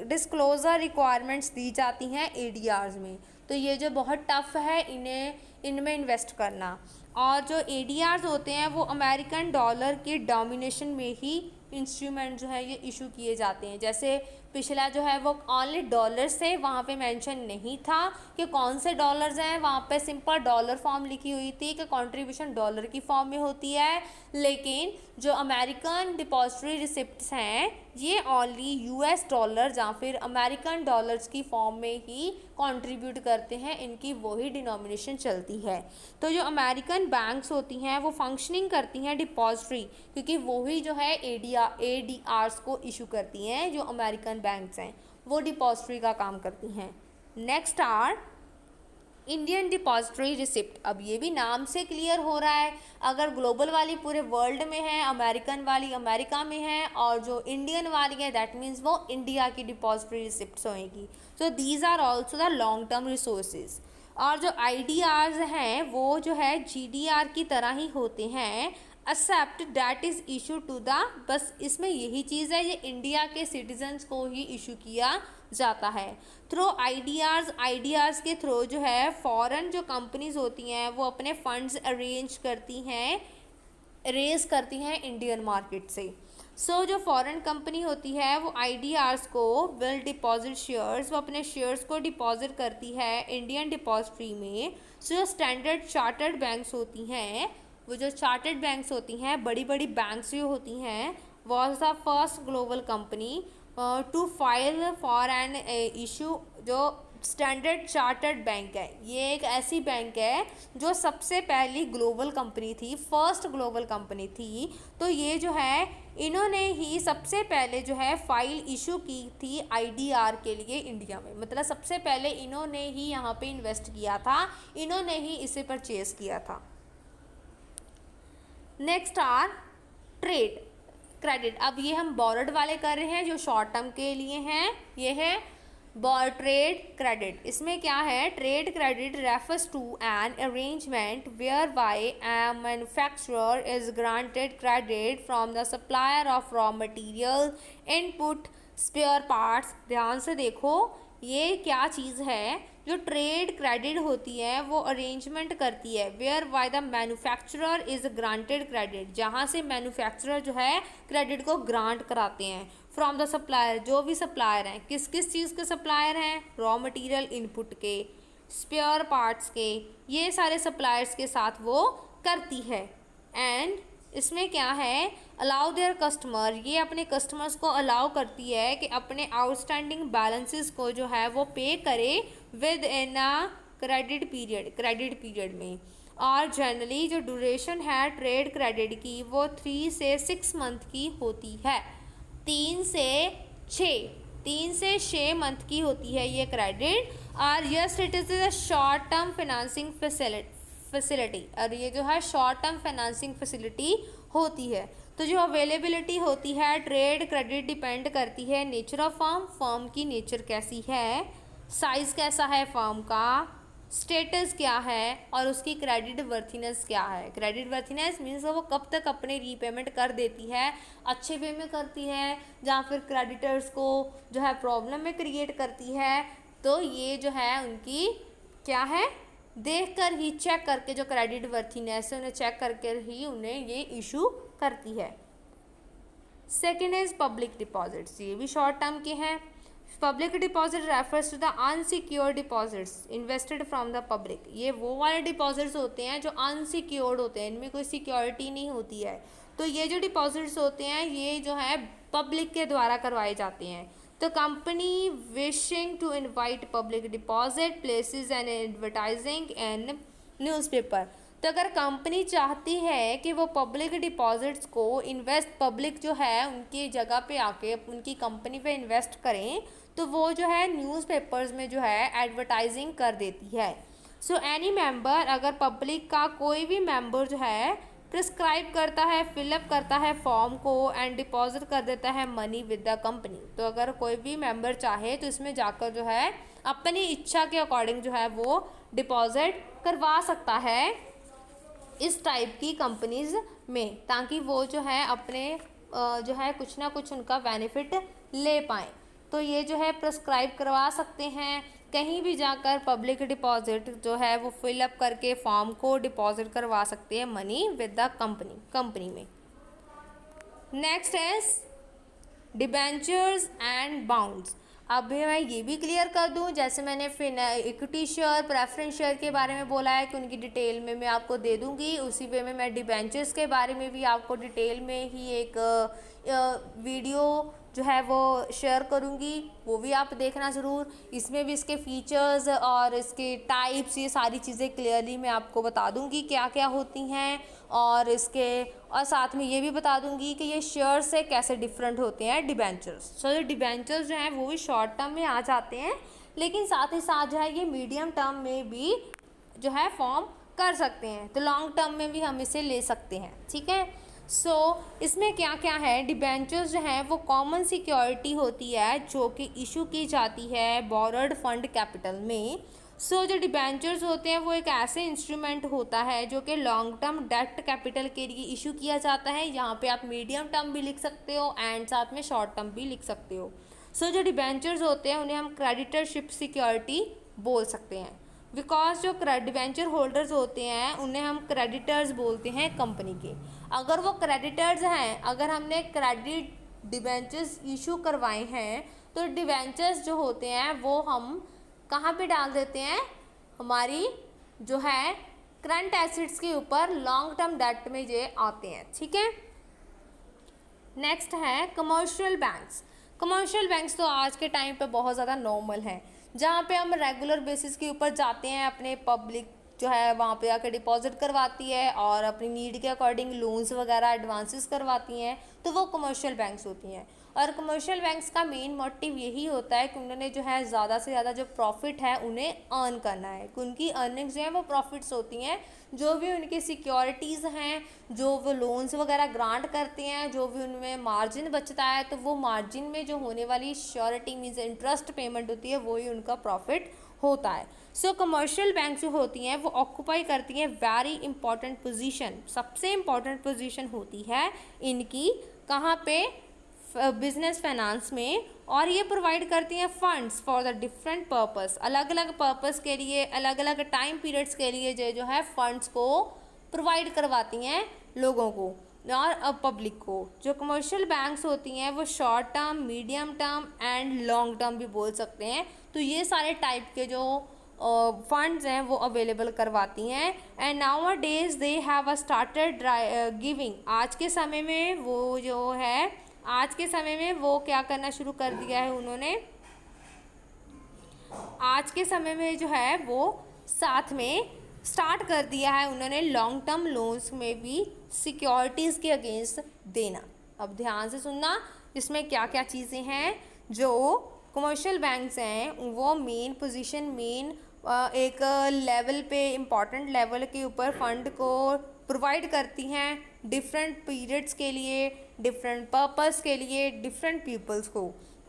[SPEAKER 1] डिस्क्लोजर रिक्वायरमेंट्स दी जाती हैं ADRs में। तो ये जो बहुत टफ है इनमें इन्वेस्ट करना। और जो ADRs होते हैं वो अमेरिकन डॉलर के डोमिनेशन में ही इंस्ट्रूमेंट जो है ये इशू किए जाते हैं। जैसे पिछला जो है वो ओनली डॉलर्स थे, वहाँ पे मेंशन नहीं था कि कौन से डॉलर्स हैं, वहाँ पे सिंपल डॉलर फॉर्म लिखी हुई थी कि कंट्रीब्यूशन डॉलर की फॉर्म में होती है। लेकिन जो अमेरिकन डिपॉजिटरी रिसिप्ट्स हैं ये ओनली US डॉलर या फिर अमेरिकन डॉलर्स की फॉर्म में ही कंट्रीब्यूट करते हैं, इनकी वही डिनोमिनेशन चलती है। तो जो अमेरिकन बैंक्स होती हैं वो फंक्शनिंग करती हैं डिपॉजिटरी, क्योंकि वही जो है ADRs को इशू करती हैं, जो अमेरिकन बैंक्स हैं वो डिपॉजिटरी का काम करती हैं। Next are Indian depository receipt. अब ये भी नाम से क्लियर हो रहा है, अगर ग्लोबल वाली पूरे वर्ल्ड में है, अमेरिकन वाली अमेरिका में है, और जो इंडियन वाली है दैट मीन्स वो इंडिया की डिपॉजिटरी रिसिप्ट्स होएगी। So these are also the long term resources. और जो IDRs हैं वो जो है GDR की तरह ही होते हैं except that is issue to the, बस इसमें यही चीज़ है ये इंडिया के सिटीजन्स को ही इशू किया जाता है। थ्रू IDRs के थ्रू जो है फॉरेन जो कंपनीज होती हैं वो अपने फंड्स रेज करती हैं इंडियन मार्केट से। जो फॉरेन कंपनी होती है वो IDRs को विल डिपॉजिट शेयर्स, वो अपने शेयर्स को डिपॉजिट करती है इंडियन डिपॉजिटरी में। जो स्टैंडर्ड चार्टर्ड बैंक्स होती हैं, वो जो चार्टर्ड बैंक्स होती हैं, बड़ी बड़ी बैंक्स जो होती हैं, was the first global company to file for an issue. जो स्टैंडर्ड चार्टर्ड बैंक है ये एक ऐसी बैंक है जो सबसे पहली ग्लोबल कंपनी थी, फर्स्ट ग्लोबल कंपनी थी। तो ये जो है इन्होंने ही सबसे पहले जो है फाइल इशू की थी IDR के लिए इंडिया में, मतलब सबसे पहले इन्होंने ही यहाँ पे इन्वेस्ट किया था, इन्होंने ही इसे परचेज किया था। Next are trade. क्रेडिट। अब ये हम बोरोड वाले कर रहे हैं जो शॉर्ट टर्म के लिए हैं, ये है ट्रेड क्रेडिट। इसमें क्या है, trade credit refers to an arrangement where by a manufacturer is granted credit from the supplier of raw material input spare parts. ध्यान से देखो ये क्या चीज़ है, जो ट्रेड क्रेडिट होती है वो अरेंजमेंट करती है where by the manufacturer is granted credit, जहाँ से मैन्युफैक्चरर जो है क्रेडिट को ग्रांट कराते हैं फ्रॉम द सप्लायर, जो भी सप्लायर हैं, किस किस चीज़ के सप्लायर हैं, रॉ मटेरियल इनपुट के, स्पेयर पार्ट्स के, ये सारे सप्लायर्स के साथ वो करती है। एंड इसमें क्या है, अलाउ देयर कस्टमर, ये अपने कस्टमर्स को अलाउ करती है कि अपने आउटस्टैंडिंग बैलेंसेस को जो है वो पे करे with in a credit period में। और जनरली जो ड्यूरेशन है ट्रेड क्रेडिट की वो 3 से 6 मंथ की होती है। 3 से 6 मंथ की होती है ये क्रेडिट। और yes it is a short term financing facility, और ये जो है शॉर्ट टर्म फाइनेंसिंग फैसिलिटी होती है। तो जो अवेलेबिलिटी होती है ट्रेड क्रेडिट डिपेंड करती है नेचर ऑफ फर्म की नेचर कैसी है, साइज़ कैसा है फर्म का, स्टेटस क्या है, और उसकी क्रेडिट वर्थीनेस क्या है। क्रेडिट वर्थीनेस मीन्स वो कब तक अपने रीपेमेंट कर देती है, अच्छे वे में करती है या फिर क्रेडिटर्स को जो है प्रॉब्लम में क्रिएट करती है। तो ये जो है उनकी क्या है, देखकर ही चेक करके जो क्रेडिट वर्थीनेस है उन्हें चेक करके ही उन्हें ये इशू करती है। सेकेंड इज पब्लिक डिपॉजिट्स, ये भी शॉर्ट टर्म के हैं। Public deposit refers to the unsecured deposits invested from the public, ये वो वाले डिपॉजिट्स होते हैं जो अनसिक्योर्ड होते हैं, इनमें कोई सिक्योरिटी नहीं होती है। तो ये जो डिपॉजिट्स होते हैं ये जो है पब्लिक के द्वारा करवाए जाते हैं। तो company wishing to invite public deposit places and advertising in newspaper, तो अगर कंपनी चाहती है कि वो पब्लिक डिपॉजिट्स को पब्लिक जो है उनकी जगह पे आके उनकी कंपनी पे इन्वेस्ट करें, तो वो जो है न्यूज़पेपर्स में जो है एडवर्टाइजिंग कर देती है। सो एनी मेंबर, अगर पब्लिक का कोई भी मेंबर जो है प्रिस्क्राइब करता है, फिलअप करता है फॉर्म को एंड डिपॉजिट कर देता है मनी विद द कंपनी, तो अगर कोई भी मेंबर चाहे तो इसमें जाकर जो है अपनी इच्छा के अकॉर्डिंग जो है वो डिपॉजिट करवा सकता है इस टाइप की कंपनीज में, ताकि वो जो है अपने जो है कुछ ना कुछ उनका बेनिफिट ले पाएँ। तो ये जो है प्रिस्क्राइब करवा सकते हैं, कहीं भी जाकर पब्लिक डिपॉजिट जो है वो फिलअप करके फॉर्म को डिपॉजिट करवा सकते हैं मनी विद द कंपनी में। Next is debentures and bounds. अब मैं ये भी क्लियर कर दूं, जैसे मैंने इक्विटी शेयर, प्रेफरेंस शेयर के बारे में बोला है कि उनकी डिटेल में मैं आपको दे दूंगी, उसी वे में मैं डिबेंचर्स के बारे में भी आपको डिटेल में ही एक वीडियो जो है वो शेयर करूंगी, वो भी आप देखना ज़रूर। इसमें भी इसके फीचर्स और इसके टाइप्स, ये सारी चीज़ें क्लियरली मैं आपको बता दूंगी क्या क्या होती हैं, और साथ में ये भी बता दूंगी कि ये शेयर से कैसे डिफरेंट होते हैं डिबेंचर्स। सो ये डिबेंचर्स जो हैं वो भी शॉर्ट टर्म में आ जाते हैं, लेकिन साथ ही साथ जो है ये मीडियम टर्म में भी जो है फॉर्म कर सकते हैं, तो लॉन्ग टर्म में भी हम इसे ले सकते हैं, ठीक है। सो इसमें क्या क्या है, डिबेंचर्स जो हैं वो कॉमन सिक्योरिटी होती है जो कि इशू की जाती है बोरोड फंड कैपिटल में। जो डिबेंचर्स होते हैं वो एक ऐसे इंस्ट्रूमेंट होता है जो कि लॉन्ग टर्म डेट कैपिटल के लिए इशू किया जाता है। यहाँ पे आप मीडियम टर्म भी लिख सकते हो एंड साथ में शॉर्ट टर्म भी लिख सकते हो। जो डिबेंचर्स होते हैं उन्हें हम क्रेडिटरशिप सिक्योरिटी बोल सकते हैं, बिकॉज जो डिबेंचर होल्डर्स होते हैं उन्हें हम क्रेडिटर्स बोलते हैं कंपनी के। अगर वो क्रेडिटर्स हैं, अगर हमने क्रेडिट डिबेंचर्स इशू करवाए हैं, तो डिबेंचर्स जो होते हैं वो हम कहाँ पे डाल देते हैं, हमारी जो है करंट एसेट्स के ऊपर लॉन्ग टर्म डेट में ये आते हैं, ठीक है। नेक्स्ट है कमर्शियल बैंक्स। कमर्शियल बैंक्स तो आज के टाइम पे बहुत ज़्यादा नॉर्मल हैं, जहाँ पे हम रेगुलर बेसिस के ऊपर जाते हैं, अपने पब्लिक जो है वहाँ पे आकर डिपॉजिट करवाती है और अपनी नीड के अकॉर्डिंग लोन्स वगैरह एडवांसेस करवाती हैं, तो वो कमर्शियल बैंक्स होती हैं। और कमर्शियल बैंक्स का मेन मोटिव यही होता है कि उन्होंने जो है ज़्यादा से ज़्यादा जो प्रॉफिट है उन्हें अर्न करना है, उनकी अर्निंग्स जो है वो प्रॉफिट्स होती हैं। जो भी उनकी सिक्योरिटीज़ हैं, जो वो लोन्स वगैरह ग्रांट करते हैं, जो भी उनमें मार्जिन बचता है, तो वो मार्जिन में जो होने वाली श्योरिटी मीन्स इंटरेस्ट पेमेंट होती है वही उनका प्रॉफिट होता है। सो कमर्शियल बैंक जो होती हैं वो ऑक्यूपाई करती हैं वेरी इंपॉर्टेंट पोजीशन, सबसे इम्पॉर्टेंट पोजीशन होती है इनकी कहाँ पे, बिजनेस फाइनेंस में। और ये प्रोवाइड करती हैं funds for the different purpose, अलग अलग पर्पस के लिए, अलग अलग टाइम पीरियड्स के लिए जो है फंड्स को प्रोवाइड करवाती हैं लोगों को और पब्लिक को। जो कमर्शियल बैंक्स होती हैं वो short term, medium term and long term भी बोल सकते हैं। तो ये सारे टाइप के जो फंड्स हैं वो अवेलेबल करवाती हैं। And now days they have started giving, आज के समय में वो जो है, आज के समय में वो क्या करना शुरू कर दिया है उन्होंने, आज के समय में जो है वो साथ में स्टार्ट कर दिया है उन्होंने लॉन्ग टर्म लोन्स में भी सिक्योरिटीज़ के अगेंस्ट देना। अब ध्यान से सुनना, इसमें क्या क्या चीज़ें हैं। जो कमर्शियल बैंक्स हैं वो मेन पोजीशन, मेन एक लेवल पे, इम्पॉर्टेंट लेवल के ऊपर फंड को प्रोवाइड करती हैं डिफरेंट पीरियड्स के लिए, डिफरेंट पर्पस के लिए, डिफरेंट पीपल्स को।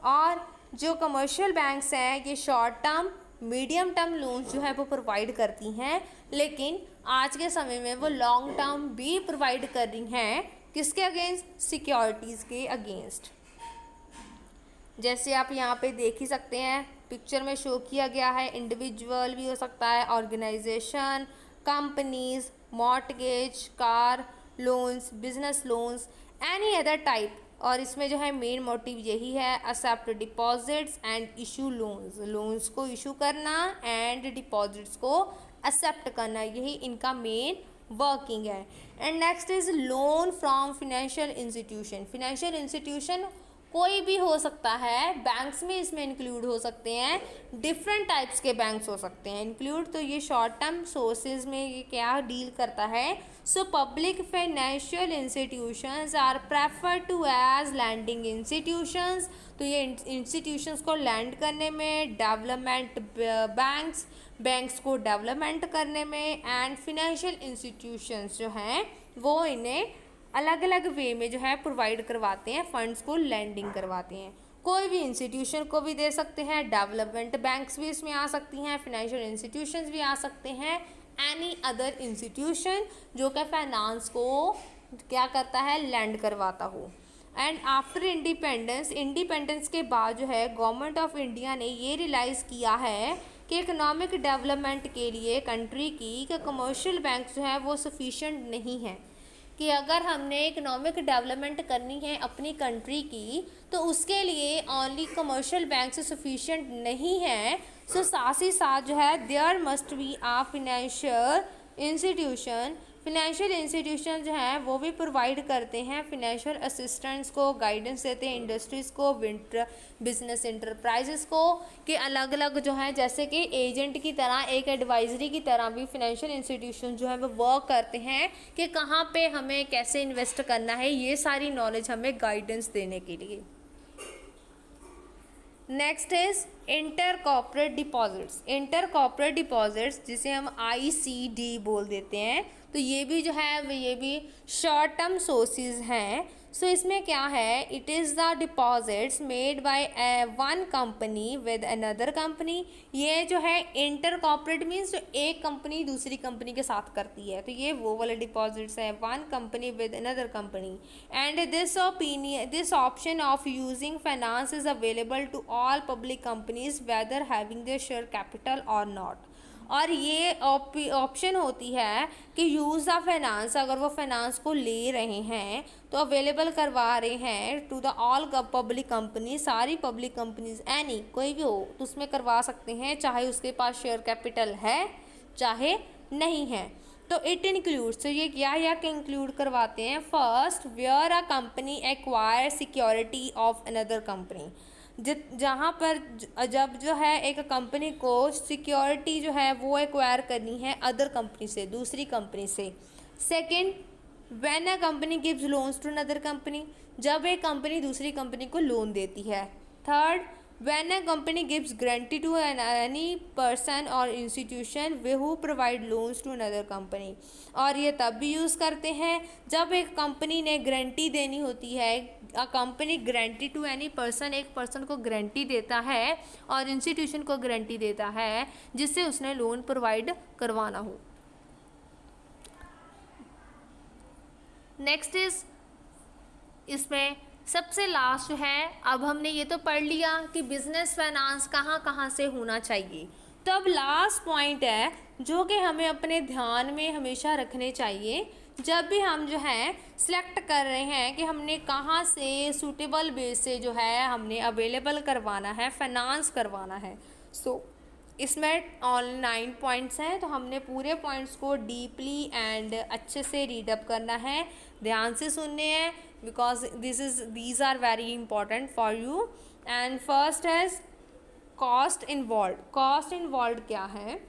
[SPEAKER 1] और जो कमर्शियल बैंक्स हैं ये short term, medium term loans जो है वो प्रोवाइड करती हैं, लेकिन आज के समय में वो लॉन्ग टर्म भी प्रोवाइड कर रही हैं, किसके अगेंस्ट, सिक्योरिटीज़ के अगेंस्ट। जैसे आप यहाँ पे देख ही सकते हैं, पिक्चर में शो किया गया है, इंडिविजुअल भी हो सकता है, organization, companies, mortgage, car loans, business loans, any other type. और इसमें जो है मेन मोटिव यही है, accept deposits and issue loans, loans को इशू करना एंड डिपॉजिट्स को एक्सेप्ट करना, यही इनका मेन वर्किंग है। And next is loan from financial institution, financial institution कोई भी हो सकता है, बैंक्स में इसमें इंक्लूड हो सकते हैं, डिफरेंट टाइप्स के बैंक्स हो सकते हैं इंक्लूड। तो ये शॉर्ट टर्म सोर्सेज में ये क्या डील करता है। So public financial institutions are prefer to as lending institutions, तो ये इंस्टीट्यूशंस को लैंड करने में, डेवलपमेंट बैंक्स को डेवलपमेंट करने में, एंड फिनेंशियल इंस्टीट्यूशंस जो हैं वो इन्हें अलग अलग वे में जो है प्रोवाइड करवाते हैं, फंड्स को लैंडिंग करवाते हैं। कोई भी इंस्टीट्यूशन को भी दे सकते हैं, डेवलपमेंट बैंक्स भी इसमें आ सकती हैं, फिनेंशियल इंस्टीट्यूशंस भी आ सकते हैं, एनी अदर इंस्टीट्यूशन जो कि फाइनेंस को क्या करता है, लैंड करवाता हो। एंड आफ्टर इंडिपेंडेंस, इंडिपेंडेंस के बाद जो है गवर्नमेंट ऑफ इंडिया ने ये रियलाइज़ किया है कि इकोनॉमिक डेवलपमेंट के लिए कंट्री की कमर्शियल बैंक जो है वो सफिशेंट नहीं है, कि अगर हमने इकोनॉमिक डेवलपमेंट करनी है अपनी कंट्री की तो उसके लिए ओनली कमर्शियल बैंक से सफिशिएंट नहीं है। सो साथ ही साथ जो है there must be a financial institution, financial institution जो हैं वो भी प्रोवाइड करते हैं फिनेंशियल असिस्टेंस को, गाइडेंस देते हैं इंडस्ट्रीज़ को, बिजनेस इंटरप्राइजेस को, कि अलग अलग जो है जैसे कि एजेंट की तरह, एक एडवाइजरी की तरह भी फिनेंशियल इंस्टीट्यूशन जो है वो वर्क करते हैं कि कहाँ पे हमें कैसे इन्वेस्ट करना है, ये सारी नॉलेज हमें गाइडेंस देने के लिए। Next is inter corporate deposits, inter corporate deposits जिसे हम ICD बोल देते हैं, तो ये भी जो है ये भी शॉर्ट टर्म सोर्सेज हैं। सो इसमें क्या है, it is the deposits made by one company with another company. ये जो है इंटर कॉर्पोरेट मीन्स जो एक कंपनी दूसरी कंपनी के साथ करती है, तो ये वो वाले डिपॉजिट्स हैं, one company with another company. And this option of using finance is available to all public companies whether having their share capital और नॉट। और ये ऑप्शन होती है कि यूज़ ऑफ फाइनेंस, अगर वो फाइनेंस को ले रहे हैं तो अवेलेबल करवा रहे हैं to the all public company, सारी पब्लिक कंपनीज, एनी कोई भी हो तो उसमें करवा सकते हैं, चाहे उसके पास शेयर कैपिटल है चाहे नहीं है। तो इट इंक्लूड्स, तो ये क्या इंक्लूड करवाते हैं, first where a company acquire security of another company, जहाँ पर जब जो है एक कंपनी को सिक्योरिटी जो है वो एक्वायर करनी है अदर कंपनी से, दूसरी कंपनी से। Second when a company gives loans to another company, जब एक कंपनी दूसरी कंपनी को लोन देती है। Third, when a company gives guarantee to any person और इंस्टीट्यूशन वे who provide loans to another company, और ये तब भी यूज़ करते हैं जब एक कंपनी ने गारंटी देनी होती है। A company guarantee to any person, एक पर्सन को गारंटी देता है और इंस्टीट्यूशन को गारंटी देता है जिससे उसने लोन प्रोवाइड करवाना हो। नेक्स्ट इज, इसमें सबसे लास्ट है, अब हमने ये तो पढ़ लिया कि बिजनेस फाइनेंस कहाँ कहाँ से होना चाहिए। तो अब लास्ट पॉइंट है जो कि हमें अपने ध्यान में हमेशा रखने चाहिए जब भी हम जो है सिलेक्ट कर रहे हैं कि हमने कहाँ से सूटेबल बेस से जो है हमने अवेलेबल करवाना है, फाइनेंस करवाना है। सो इसमें ऑल 9 पॉइंट्स हैं, तो हमने पूरे पॉइंट्स को डीपली एंड अच्छे से रीडअप करना है, ध्यान से सुनने हैं, because these are very important for you. And first है कॉस्ट इन्वॉल्व। कॉस्ट इन्वॉल्व क्या है?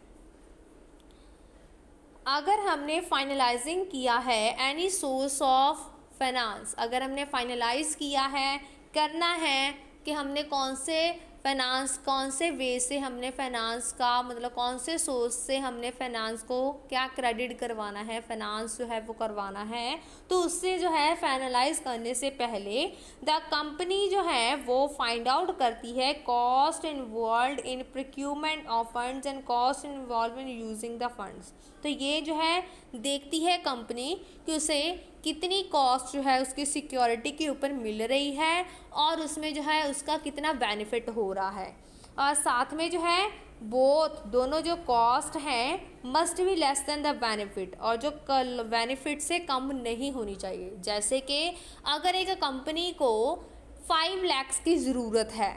[SPEAKER 1] अगर हमने फाइनलाइजिंग किया है एनी सोर्स ऑफ फाइनेंस, अगर हमने फाइनलाइज किया है, करना है कि हमने कौन से फाइनेंस, कौन से वे से हमने फाइनेंस का मतलब कौन से सोर्स से हमने फाइनेंस को क्या क्रेडिट करवाना है, फाइनेंस जो है वो करवाना है, तो उससे जो है फाइनलाइज करने से पहले द कंपनी जो है वो फाइंड आउट करती है cost involve in procurement of funds and cost involve in using the funds. तो ये जो है देखती है कंपनी कि उसे कितनी कॉस्ट जो है उसकी सिक्योरिटी के ऊपर मिल रही है और उसमें जो है उसका कितना बेनिफिट हो रहा है, और साथ में जो है बोथ दोनों जो कॉस्ट हैं must be less than the benefit, और जो बेनिफिट से कम नहीं होनी चाहिए। जैसे कि अगर एक कंपनी को 5 लाख की ज़रूरत है,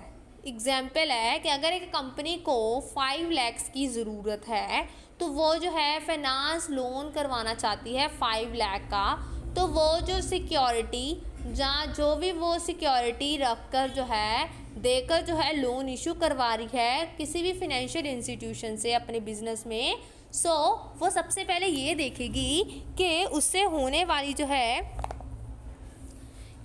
[SPEAKER 1] एग्जाम्पल है कि अगर एक कंपनी को 5 लाख की ज़रूरत है तो वो जो है फाइनेंस लोन करवाना चाहती है 5 लाख का, तो वो जो सिक्योरिटी जहाँ जो भी वो सिक्योरिटी रख कर जो है देकर जो है लोन इशू करवा रही है किसी भी फिनेंशियल इंस्टीट्यूशन से अपने बिजनेस में, सो वो सबसे पहले ये देखेगी कि उससे होने वाली जो है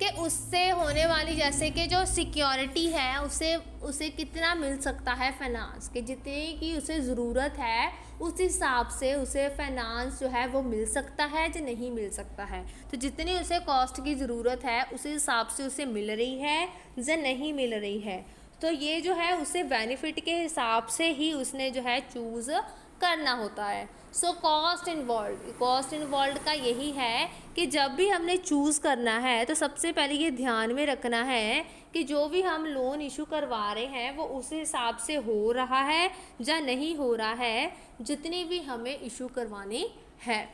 [SPEAKER 1] कि उससे होने वाली जैसे कि जो सिक्योरिटी है उसे कितना मिल सकता है फाइनेंस के, जितनी की उसे ज़रूरत है उस हिसाब से उसे फाइनेंस जो है वो मिल सकता है या नहीं मिल सकता है। तो जितनी उसे कॉस्ट की ज़रूरत है उस हिसाब से उसे मिल रही है या नहीं मिल रही है, तो ये जो है उसे बेनिफिट के हिसाब से ही उसने जो है चूज़ करना होता है। सो कॉस्ट इन्वॉल्व का यही है कि जब भी हमने चूज़ करना है तो सबसे पहले ये ध्यान में रखना है कि जो भी हम लोन इशू करवा रहे हैं वो उस हिसाब से हो रहा है या नहीं हो रहा है जितनी भी हमें इशू करवानी है।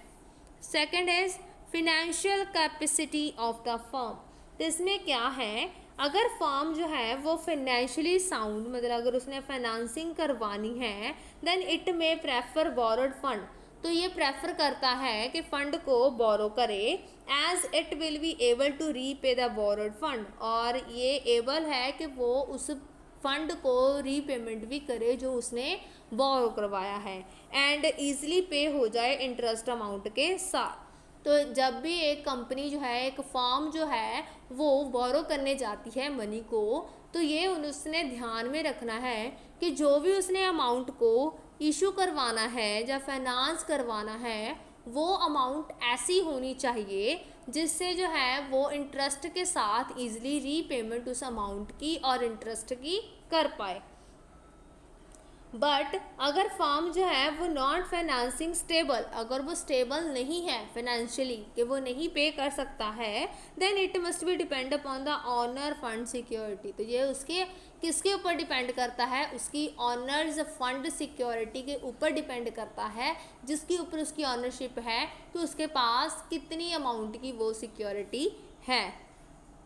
[SPEAKER 1] Second is financial capacity of the firm. तो इसमें क्या है, अगर फर्म जो है वो फाइनेंशियली साउंड मतलब अगर उसने फाइनेंसिंग करवानी है देन इट में प्रेफर बोरोड फंड, तो ये प्रेफर करता है कि फ़ंड को बोरो करे as it will be able to repay the borrowed fund, और ये एबल है कि वो उस फंड को रीपेमेंट भी करे जो उसने बोरो करवाया है एंड ईजिली पे हो जाए इंटरेस्ट अमाउंट के साथ। तो जब भी एक कंपनी जो है एक फर्म जो है वो बोरो करने जाती है मनी को, तो ये उसने ध्यान में रखना है कि जो भी उसने अमाउंट को इशू करवाना है या फाइनेंस करवाना है वो अमाउंट ऐसी होनी चाहिए जिससे जो है वो इंटरेस्ट के साथ इजीली रीपेमेंट उस अमाउंट की और इंटरेस्ट की कर पाए। बट अगर फर्म जो है वो नॉट फाइनेंसिंग स्टेबल, अगर वो स्टेबल नहीं है फाइनेंशियली कि वो नहीं पे कर सकता है, then it must be depend upon the owner fund security. तो ये उसके किसके ऊपर डिपेंड करता है, उसकी ऑनर्स फंड सिक्योरिटी के ऊपर डिपेंड करता है, जिसके ऊपर उसकी ऑनरशिप है कि उसके पास कितनी अमाउंट की वो सिक्योरिटी है।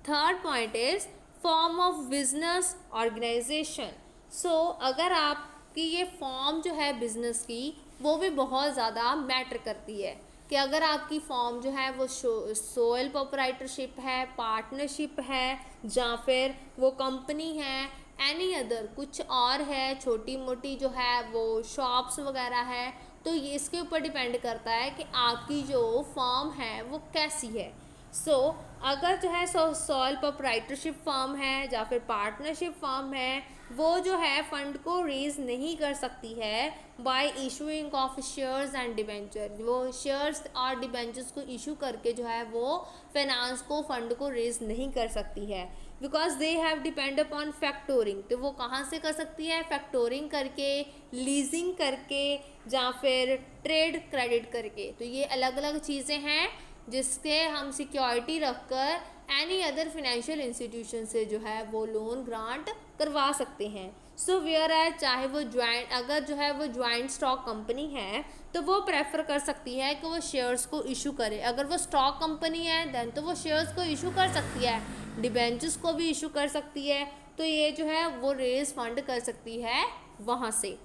[SPEAKER 1] Third point is form of business organisation. So अगर आप कि ये फॉर्म जो है बिज़नेस की वो भी बहुत ज़्यादा मैटर करती है कि अगर आपकी फॉर्म जो है वो सोल प्रोप्राइटरशिप है, पार्टनरशिप है, या फिर वो कंपनी है, एनी अदर कुछ और है, छोटी मोटी जो है वो शॉप्स वगैरह है, तो ये इसके ऊपर डिपेंड करता है कि आपकी जो फर्म है वो कैसी है। सो अगर जो है सोल प्रोप्राइटरशिप फर्म है या फिर पार्टनरशिप फर्म है, वो जो है फंड को रेज नहीं कर सकती है bye issuing of shares and debenture. वो शेयर्स और डिबेंचर्स को इशू करके जो है वो फाइनेंस को फंड को रेज नहीं कर सकती है, because they have depend upon factoring. तो वो कहाँ से कर सकती है? फैक्टोरिंग करके, लीजिंग करके, या फिर ट्रेड क्रेडिट करके। तो ये अलग अलग चीज़ें हैं जिसके हम सिक्योरिटी रखकर एनी अदर फिनेंशियल इंस्टीट्यूशन से जो है वो लोन ग्रांट करवा सकते हैं। सो वेयर है, चाहे वो ज्वाइंट, अगर जो है वो ज्वाइंट स्टॉक कंपनी है तो वो प्रेफर कर सकती है कि वो शेयर्स को इशू करे। अगर वो स्टॉक कंपनी है देन तो वो शेयर्स को इशू कर सकती है, डिबेंचर्स को भी इशू कर सकती है। तो ये जो है वो रेज फंड कर सकती है वहाँ से।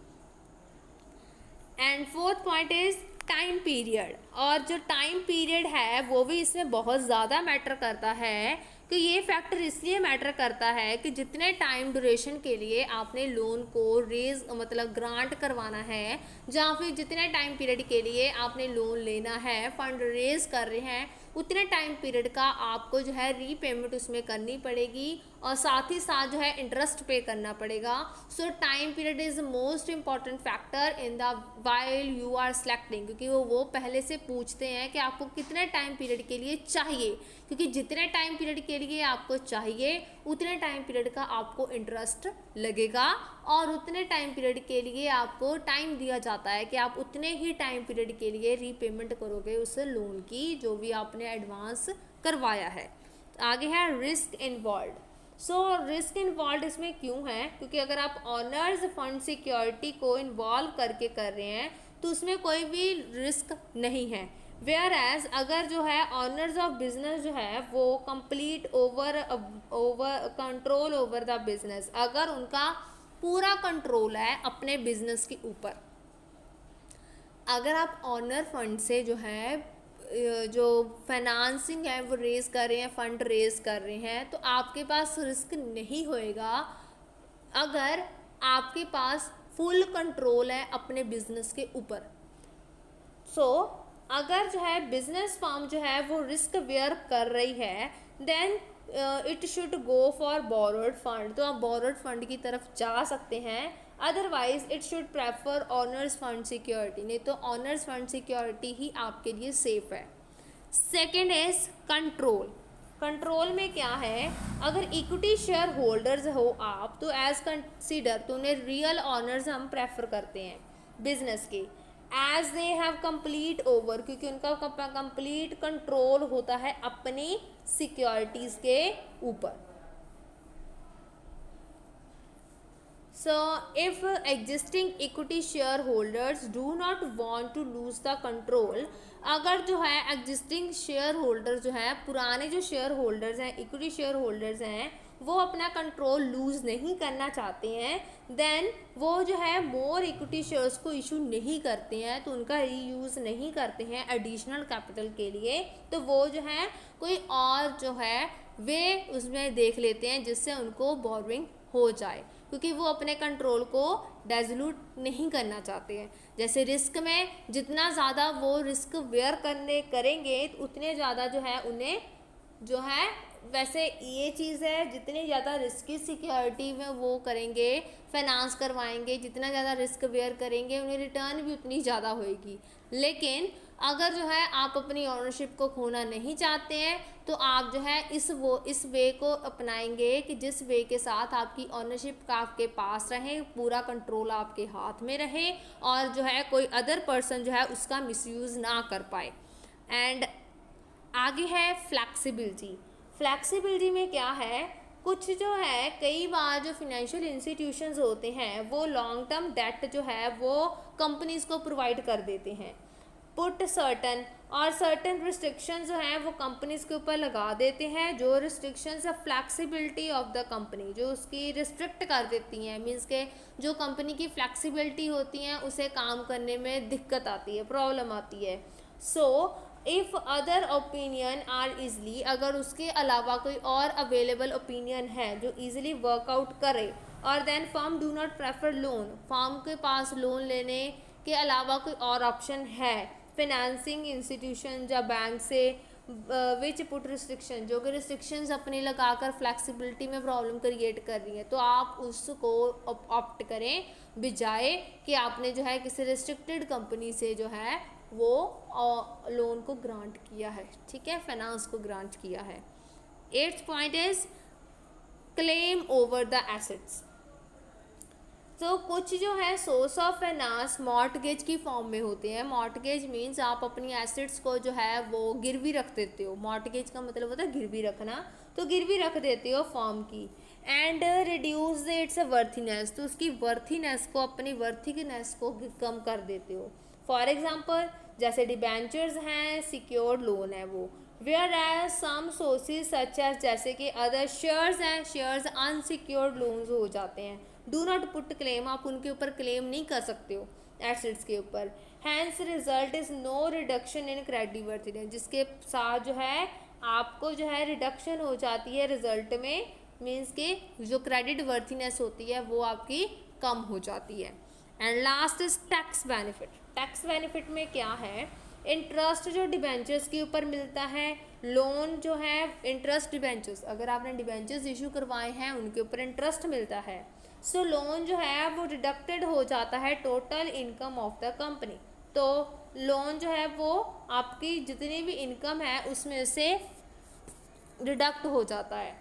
[SPEAKER 1] And fourth point is time period. और जो टाइम पीरियड है वो भी इसमें बहुत ज़्यादा मैटर करता है कि ये फैक्टर इसलिए मैटर करता है कि जितने टाइम ड्यूरेशन के लिए आपने लोन को रेज मतलब ग्रांट करवाना है, या फिर जितने टाइम पीरियड के लिए आपने लोन लेना है, फंड रेज कर रहे हैं, उतने टाइम पीरियड का आपको जो है रीपेमेंट उसमें करनी पड़ेगी और साथ ही साथ जो है इंटरेस्ट पे करना पड़ेगा। So time period is most important factor in the while you are selecting, क्योंकि वो पहले से पूछते हैं कि आपको कितने टाइम पीरियड के लिए चाहिए, क्योंकि जितने टाइम पीरियड के लिए आपको चाहिए उतने टाइम पीरियड का आपको इंटरेस्ट लगेगा और उतने टाइम पीरियड के लिए आपको टाइम दिया जाता है कि आप उतने ही टाइम पीरियड के लिए रीपेमेंट करोगे उस लोन की जो भी आपने एडवांस करवाया है। आगे है risk involve. So risk involve इसमें क्यों है? क्योंकि अगर आप ऑनर्स फंड सिक्योरिटी को इन्वॉल्व करके कर रहे हैं तो उसमें कोई भी रिस्क नहीं है। वेयर एज अगर जो है ऑनर्स ऑफ बिजनेस जो है वो complete over control over the business, अगर उनका पूरा कंट्रोल है अपने बिजनेस के ऊपर। अगर आप ऑनर फंड से जो है जो फाइनेंसिंग है वो रेज कर रहे हैं, फंड रेज कर रहे हैं, तो आपके पास रिस्क नहीं होएगा अगर आपके पास फुल कंट्रोल है अपने बिजनेस के ऊपर। सो अगर जो है बिजनेस फर्म जो है वो रिस्क बेयर कर रही है then it should go for borrowed fund, तो आप बोरोड फंड की तरफ जा सकते हैं। Otherwise it should prefer owners fund security, नहीं तो ऑनर्स फंड सिक्योरिटी ही आपके लिए सेफ है। Second is control. कंट्रोल में क्या है? अगर इक्विटी शेयर होल्डर्स हो आप तो एज कंसीडर तो उन्हें रियल ऑनर्स हम प्रेफर करते हैं बिजनेस के, as they have complete over, क्योंकि उनका कंप्लीट कंट्रोल होता है अपनी सिक्योरिटीज के ऊपर। So if existing equity share holders do not want to lose the control, अगर जो है एग्जिस्टिंग शेयर होल्डर जो है पुराने जो शेयर होल्डर्स हैं, इक्विटी शेयर होल्डर्स हैं, वो अपना कंट्रोल लूज़ नहीं करना चाहते हैं, देन वो जो है मोर इक्विटी शेयर्स को इशू नहीं करते हैं, तो उनका रीयूज़ नहीं करते हैं एडिशनल कैपिटल के लिए, तो वो जो है कोई और जो है वे उसमें देख लेते हैं जिससे उनको बोरिंग हो जाए, क्योंकि वो अपने कंट्रोल को डाइल्यूट नहीं करना चाहते हैं। जैसे रिस्क में जितना ज़्यादा वो रिस्क वेयर करेंगे उतने ज़्यादा जो है उन्हें जो है, वैसे ये चीज़ है जितनी ज़्यादा रिस्की सिक्योरिटी में वो करेंगे, फाइनेंस करवाएंगे, जितना ज़्यादा रिस्क बेयर करेंगे उन्हें रिटर्न भी उतनी ज़्यादा होएगी। लेकिन अगर जो है आप अपनी ओनरशिप को खोना नहीं चाहते हैं तो आप जो है इस वे को अपनाएंगे कि जिस वे के साथ आपकी ओनरशिप का आपके पास रहे, पूरा कंट्रोल आपके हाथ में रहे और जो है कोई अदर पर्सन जो है उसका मिसयूज़ ना कर पाए। एंड आगे है फ्लैक्सिबिलिटी। फ्लैक्सिबिलिटी में क्या है? कुछ जो है कई बार जो फिनेंशियल इंस्टीट्यूशंस होते हैं वो लॉन्ग टर्म डेट जो है वो कंपनीज को प्रोवाइड कर देते हैं, पुट सर्टन और सर्टन रिस्ट्रिक्शंस जो हैं वो कंपनीज के ऊपर लगा देते हैं, जो रिस्ट्रिक्शंस है फ्लैक्सिबिलिटी ऑफ द कंपनी, जो उसकी रिस्ट्रिक्ट कर देती हैं, मीन्स के जो कंपनी की फ्लैक्सिबिलिटी होती हैं उसे काम करने में दिक्कत आती है, प्रॉब्लम आती है। So if other opinion are easily, अगर उसके अलावा कोई और अवेलेबल ओपिनियन है जो ईजिली वर्कआउट करे, और then firm do not prefer loan, firm के पास लोन लेने के अलावा कोई और ऑप्शन है फाइनेंसिंग इंस्टीट्यूशन या बैंक से विच पुट रिस्ट्रिक्शन, जो कि रिस्ट्रिक्शंस अपनी लगाकर फ्लेक्सिबिलिटी में प्रॉब्लम क्रिएट कर रही है, तो आप उसको ऑप्ट करें बजाय कि आपने जो है किसी रिस्ट्रिक्टेड कंपनी से जो है वो लोन को ग्रांट किया है, ठीक है, फाइनेंस को ग्रांट किया है। 8th point is claim over the assets. तो कुछ जो है सोर्स ऑफ फाइनेंस मॉर्टगेज की फॉर्म में होते हैं। मॉर्टगेज मीन्स आप अपनी एसेट्स को जो है वो गिरवी रख देते हो। मॉर्टगेज का मतलब होता है गिरवी रखना, तो गिरवी रख देते हो फॉर्म की। एंड रिड्यूस इट्स वर्थिनेस, तो उसकी वर्थिनेस को, अपनी वर्थिनेस को कम कर देते हो। फॉर एग्जाम्पल जैसे डिबेंचर्स हैं, सिक्योर्ड लोन है वो। Whereas some sources such as, जैसे कि अदर शेयर्स हैं, शेयर्स अनसिक्योर्ड लोन्स हो जाते हैं। डू नॉट पुट क्लेम, आप उनके ऊपर क्लेम नहीं कर सकते हो एसेट्स के ऊपर। Hence result is no reduction in creditworthiness, जिसके साथ जो है आपको जो है रिडक्शन हो जाती है रिजल्ट में, मीन्स के जो क्रेडिट वर्थीनेस होती है वो आपकी कम हो जाती है। And last is tax benefit. Tax benefit में क्या है, इंटरेस्ट जो डिबेंचर्स के ऊपर मिलता है, लोन जो है इंटरेस्ट डिबेंचर्स, अगर आपने डिबेंचर्स इशू करवाए हैं उनके ऊपर इंटरेस्ट मिलता है। सो लोन जो है वो डिडक्टेड हो जाता है total income of the company. तो लोन जो है वो आपकी जितनी भी इनकम है उसमें से डिडक्ट हो जाता है।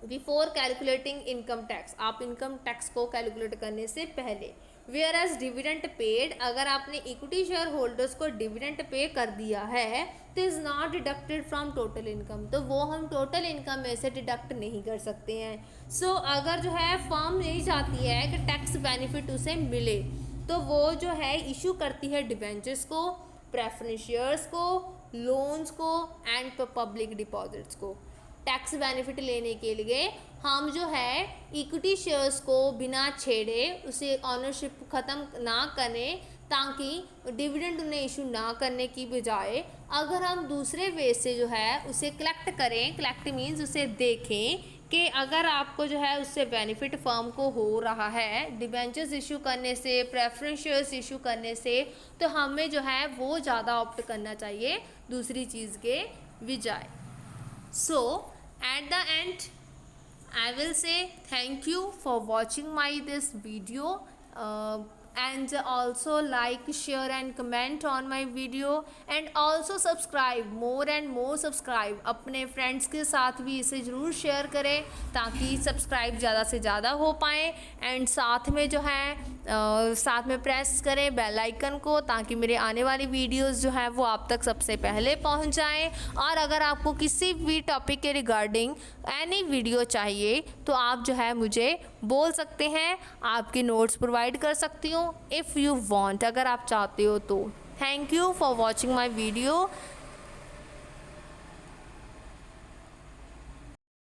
[SPEAKER 1] बिफोर कैलकुलेटिंग इनकम टैक्स, आप इनकम टैक्स को कैलकुलेट करने से पहले। वेयर एज डिविडेंट पेड, अगर आपने इक्विटी शेयर होल्डर्स को डिविडेंट पे कर दिया है तो is not deducted from total income, तो वो हम टोटल इनकम में से डिडक्ट नहीं कर सकते हैं। सो अगर जो है फर्म यही चाहती है कि टैक्स बेनिफिट उसे मिले, तो वो जो है इशू करती है डिबेंचर्स को, प्रेफरेंस शेयर्स को, लोन्स को एंड पब्लिक डिपॉजिट्स को। टैक्स बेनिफिट लेने के लिए हम जो है इक्विटी शेयर्स को बिना छेड़े, उसे ऑनरशिप ख़त्म ना करें, ताकि डिविडेंड उन्हें इशू ना करने की बजाय अगर हम दूसरे वे से जो है उसे कलेक्ट करें, कलेक्ट मीन्स उसे देखें कि अगर आपको जो है उससे बेनिफिट फर्म को हो रहा है डिबेंचर्स इशू करने से, प्रेफरेंस शेयर्स इशू करने से, तो हमें जो है वो ज़्यादा ऑप्ट करना चाहिए दूसरी चीज़ के बजाय। So at the end I will say thank you for watching my this video, and also like, share and comment on my video, and also subscribe, more and more subscribe। अपने friends के साथ भी इसे ज़रूर share करें ताकि subscribe ज़्यादा से ज़्यादा हो पाए। एंड साथ में जो है साथ में प्रेस करें बेल आइकन को, ताकि मेरे आने वाली वीडियोस जो है वो आप तक सबसे पहले पहुंच जाएं। और अगर आपको किसी भी टॉपिक के रिगार्डिंग एनी वीडियो चाहिए तो आप जो है मुझे बोल सकते हैं, आपकी नोट्स प्रोवाइड कर सकती हूँ इफ़ यू वांट, अगर आप चाहते हो तो। Thank you for watching my video.